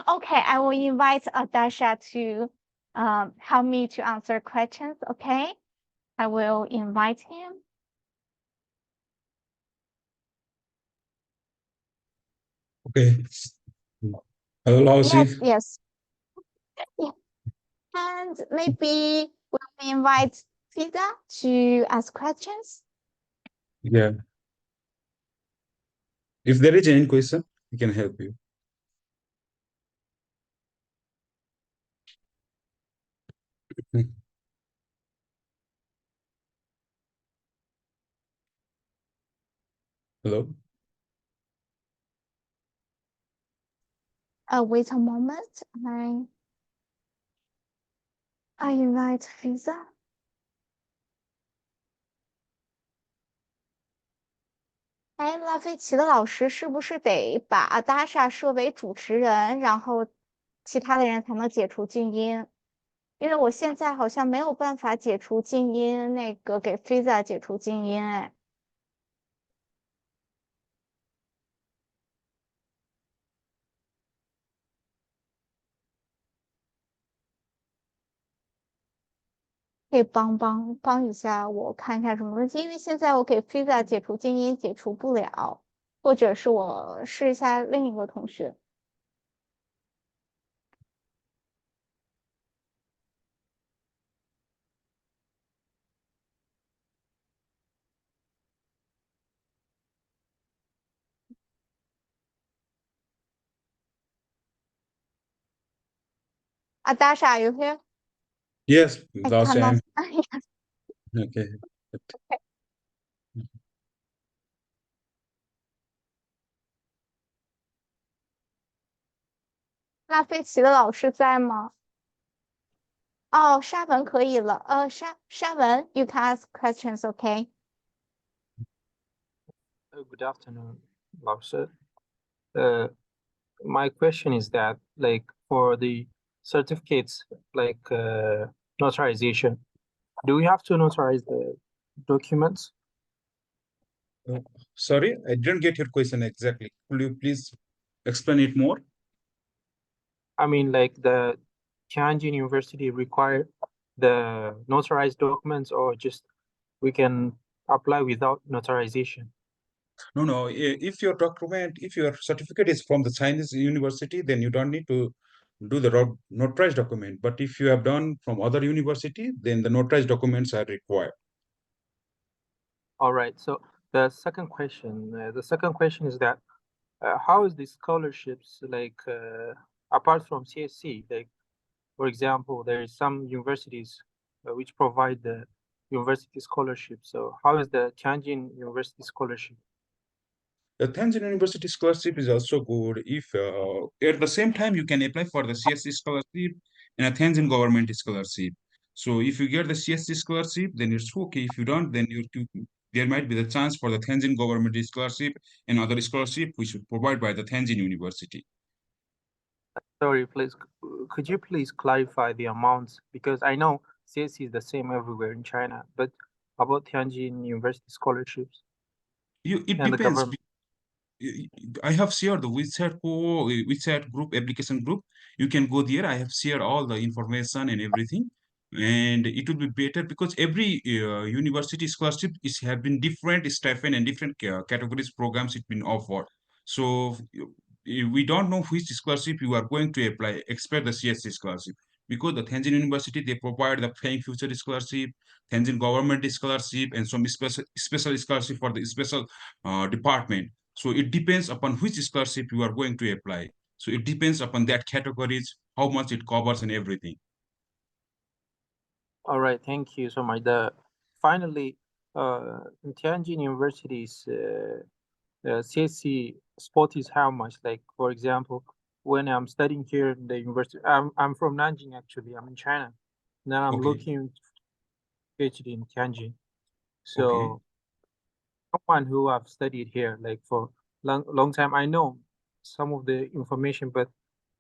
Okay, I will invite Adasha to help me to answer questions. Okay, I will invite him. Okay. Hello, Yes, Lausi. yes. Yeah. And maybe we'll invite Fiza to ask questions. Yeah. If there is any question, we can help you. Hello. Wait a moment. I invite Fiza. 哎，拉菲奇的老师是不是得把阿达莎设为主持人，然后其他的人才能解除静音？因为我现在好像没有办法解除静音，那个给 Fiza 解除静音，哎。可以帮一下我看一下什么问题，因为现在我给 Fiza 解除静音解除不了，或者是我试一下另一个同学。Adasha, are you here? Yes, I Lausi, cannot. Okay. Okay. 拉菲奇的老师在吗？哦，沙文可以了。沙文 ，you can ask questions, okay? Good afternoon, Lobster. My question is that, like, for the certificates, like notarization, do we have to notarize the documents? Sorry, I didn't get your question exactly. Could you please explain it more? I mean, like the Tianjin University require the notarized documents, or just we can apply without notarization? No. If your document, if your certificate is from the Chinese university, then you don't need to do the notarized document. But if you have done from other university, then the notarized documents are required. All right. So the second question is that how is the scholarships like apart from CSC? Like, for example, there is some universities which provide the university scholarship. So how is the Tianjin University scholarship? The Tianjin University scholarship is also good. If at the same time you can apply for the CSC scholarship and a Tianjin government scholarship. So if you get the CSC scholarship, then it's okay. If you don't, then there might be the chance for the Tianjin government scholarship and other scholarship which should provide by the Tianjin University. Sorry, please, could you please clarify the amounts? Because I know CSC is the same everywhere in China, but about Tianjin University scholarships It and the depends. government. I have shared the WeChat group application group. You can go there. I have shared all the information and everything, and it will be better because every university scholarship is have been different stipend and different categories programs it been offered. So we don't know which scholarship you are going to apply. Expect the CSC scholarship because the Tianjin University they provide the Paying Future scholarship, Tianjin government scholarship, and some special scholarship for the special department. So it depends upon which scholarship you are going to apply. So it depends upon that categories, how much it covers and everything. All right, thank you so much. Finally, in Tianjin University's CSC spot is how much? Like, for example, when I'm studying here in the university, I'm from Nanjing actually. I'm in China. Now I'm looking PhD in Tianjin. So someone who have studied here like for long time, I know some of the information, but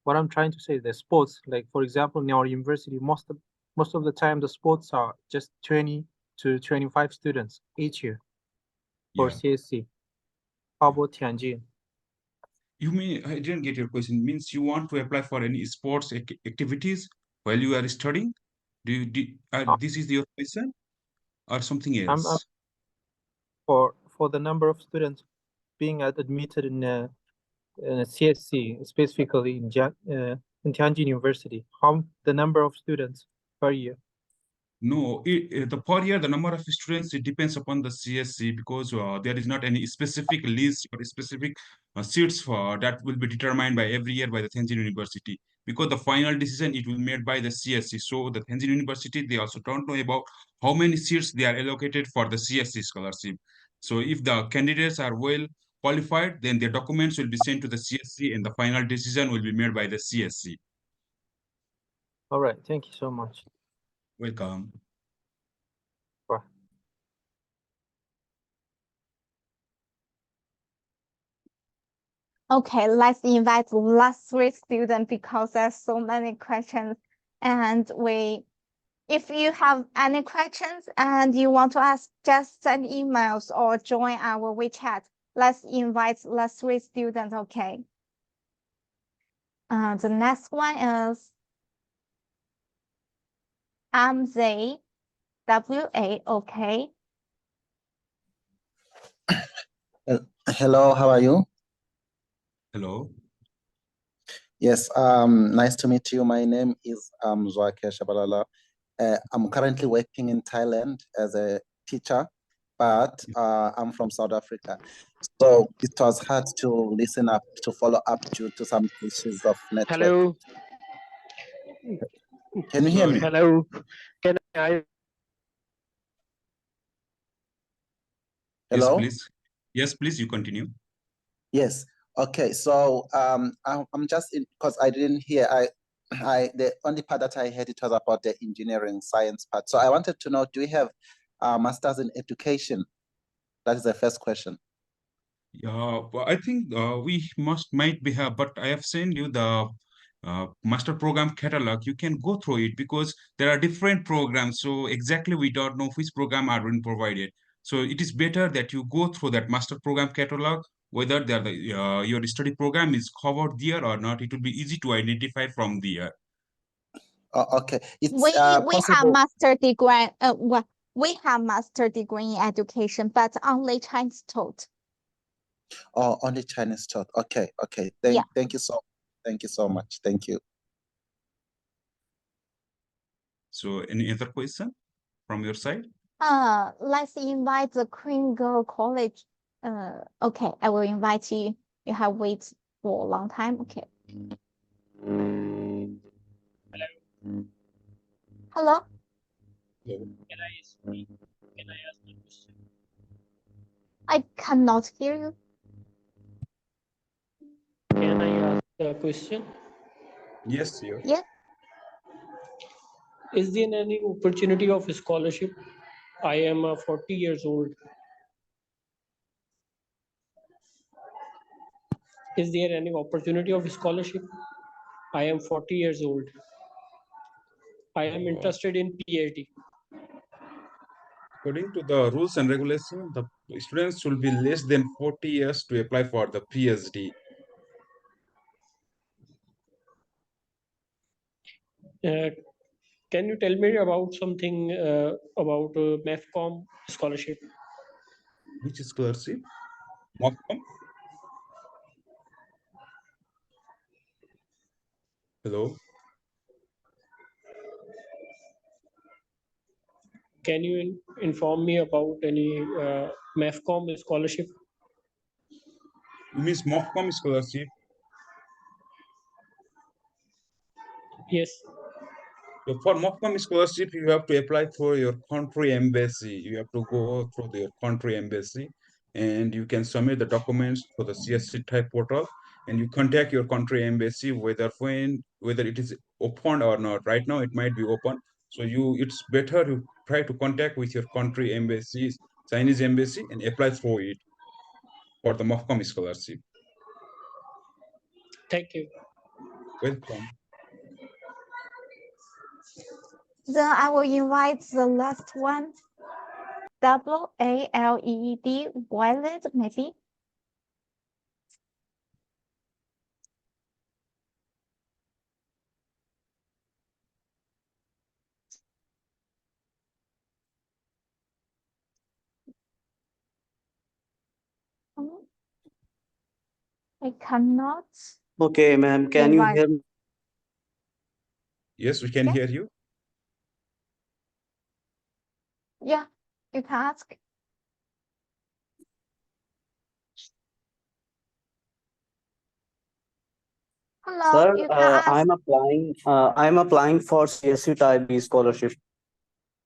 what I'm trying to say, the sports, like for example, in our university, most of the time the sports are just 20 to 25 students each year for CSC. How about Tianjin? You mean, I didn't get your question. Means you want to apply for any sports activities while you are studying? This is your question or something I'm else? for the number of students being admitted in CSC, specifically in Tianjin University? How the number of students per year? No, the per year, the number of students, it depends upon the CSC because there is not any specific list or specific seats for that will be determined by every year by the Tianjin University. Because the final decision, it will be made by the CSC. So the Tianjin University, they also don't know about how many seats they are allocated for the CSC scholarship. So if the candidates are well qualified, then their documents will be sent to the CSC and the final decision will be made by the CSC. All right, thank you so much. Welcome. Bye. Okay, let's invite the last 3 students because there's so many questions. And if you have any questions and you want to ask, just send emails or join our WeChat. Let's invite the last 3 students, okay? The next one is MZWA, okay? Hello, how are you? Hello. Yes, nice to meet you. My name is Zwake Shabalala. I'm currently working in Thailand as a teacher, but I'm from South Africa. So it was hard to listen up, to follow up due to some issues of network. Hello. Can you hear me? Hello. Can I? Yes, Hello? please. Yes, please, you continue. Yes. Okay. So I'm just because I didn't hear. The only part that I heard it was about the engineering science part. So I wanted to know, do we have masters in education? That is the first question. Yeah, but I think we might be have, but I have sent you the master program catalog. You can go through it because there are different programs. So exactly we don't know which program are being provided. So it is better that you go through that master program catalog, whether your study program is covered there or not. It will be easy to identify from there. Okay, it's we have possible. master degree. We have master degree in education, but only Chinese taught. Oh, only Chinese taught. Okay, okay. Thank you so much. Thank you. So any other question from your side? Let's invite the Queen Girl College. Okay, I will invite you. You have waited for a long time. Okay. Hello. Can I ask a question? I cannot hear you. Can I ask a question? Yes, sir. Yes. Is there any opportunity of scholarship? I am 40 years old. Is there any opportunity of scholarship? I am 40 years old. I am interested in PhD. According to the rules and regulations, the students should be less than 40 years to apply for the PhD. Can you tell me about something about MEFCOM scholarship? Which scholarship? MOFCOM? Hello? Can you inform me about any MEFCOM scholarship? You mean MOFCOM scholarship? Yes. So for MOFCOM scholarship, you have to apply for your country embassy. You have to go through your country embassy and you can submit the documents for the CSC type portal and you contact your country embassy whether it is open or not. Right now, it might be open. So it's better you try to contact with your country embassy, Chinese embassy, and apply for it for the MOFCOM scholarship. Thank you. Welcome. Then I will invite the last one. WALED, Violet, maybe. I cannot. Okay, ma'am, can you Provide. hear me? Yes, we can hear you. Yeah, you can ask. Hello, Sir, you can ask. I'm applying for CSC Type B scholarship.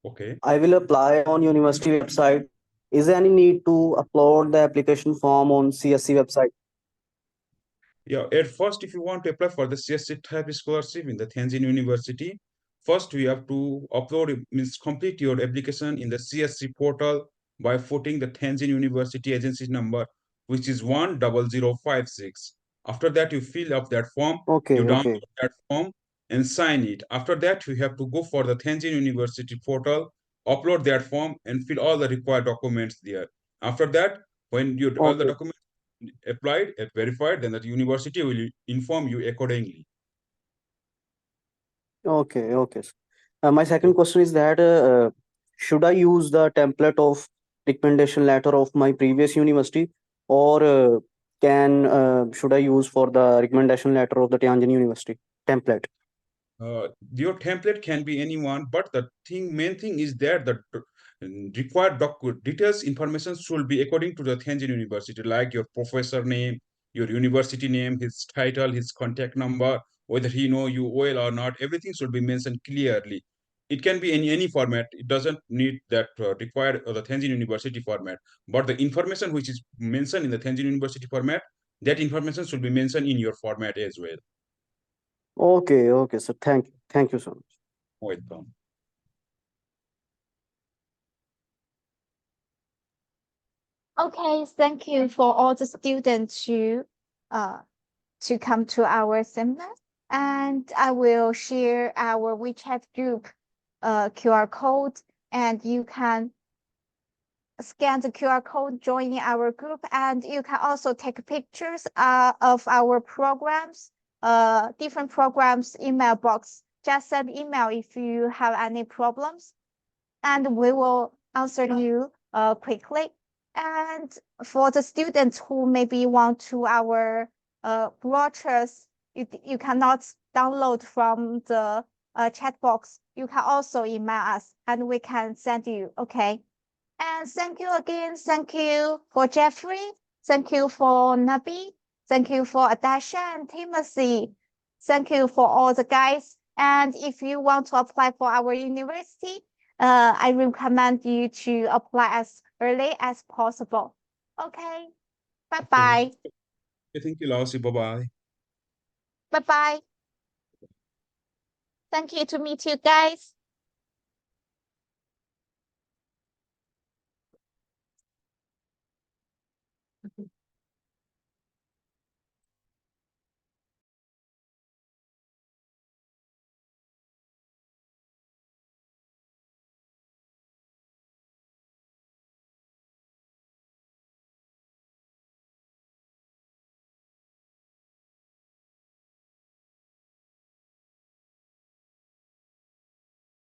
Okay. I will apply on university website. Is there any need to upload the application form on CSC website? Yeah, at first, if you want to apply for the CSC type scholarship in the Tianjin University, first you have to upload, means complete your application in the CSC portal by putting the Tianjin University agency number, which is 10056. After that, you fill up that form, Okay, you okay. download that form and sign it. After that, you have to go for the Tianjin University portal, upload that form and fill all the required documents there. After that, when you all the Okay. documents applied and verified, then the university will inform you accordingly. Okay, okay. My second question is that should I use the template of recommendation letter of my previous university, or should I use for the recommendation letter of the Tianjin University template? Your template can be anyone, but the main thing is that the required details information should be according to the Tianjin University, like your professor name, your university name, his title, his contact number, whether he know you well or not. Everything should be mentioned clearly. It can be in any format. It doesn't need that required the Tianjin University format. But the information which is mentioned in the Tianjin University format, that information should be mentioned in your format as well. Okay, okay, sir. Thank you so much. Welcome. Okay, thank you for all the students to come to our seminar. And I will share our WeChat group QR code, and you can scan the QR code, join our group, and you can also take pictures of our programs, different programs email box. Just send email if you have any problems, and we will answer you quickly. And for the students who maybe want to our brochures, you cannot download from the chat box. You can also email us, and we can send you. Okay. And thank you again. Thank you for Jeffrey. Thank you for Nabi. Thank you for Adasha and Timothy. Thank you for all the guys. And if you want to apply for our university, I recommend you to apply as early as possible. Okay. Bye-bye. Thank you, Lausi. Bye-bye. Bye-bye. Thank you to meet you guys.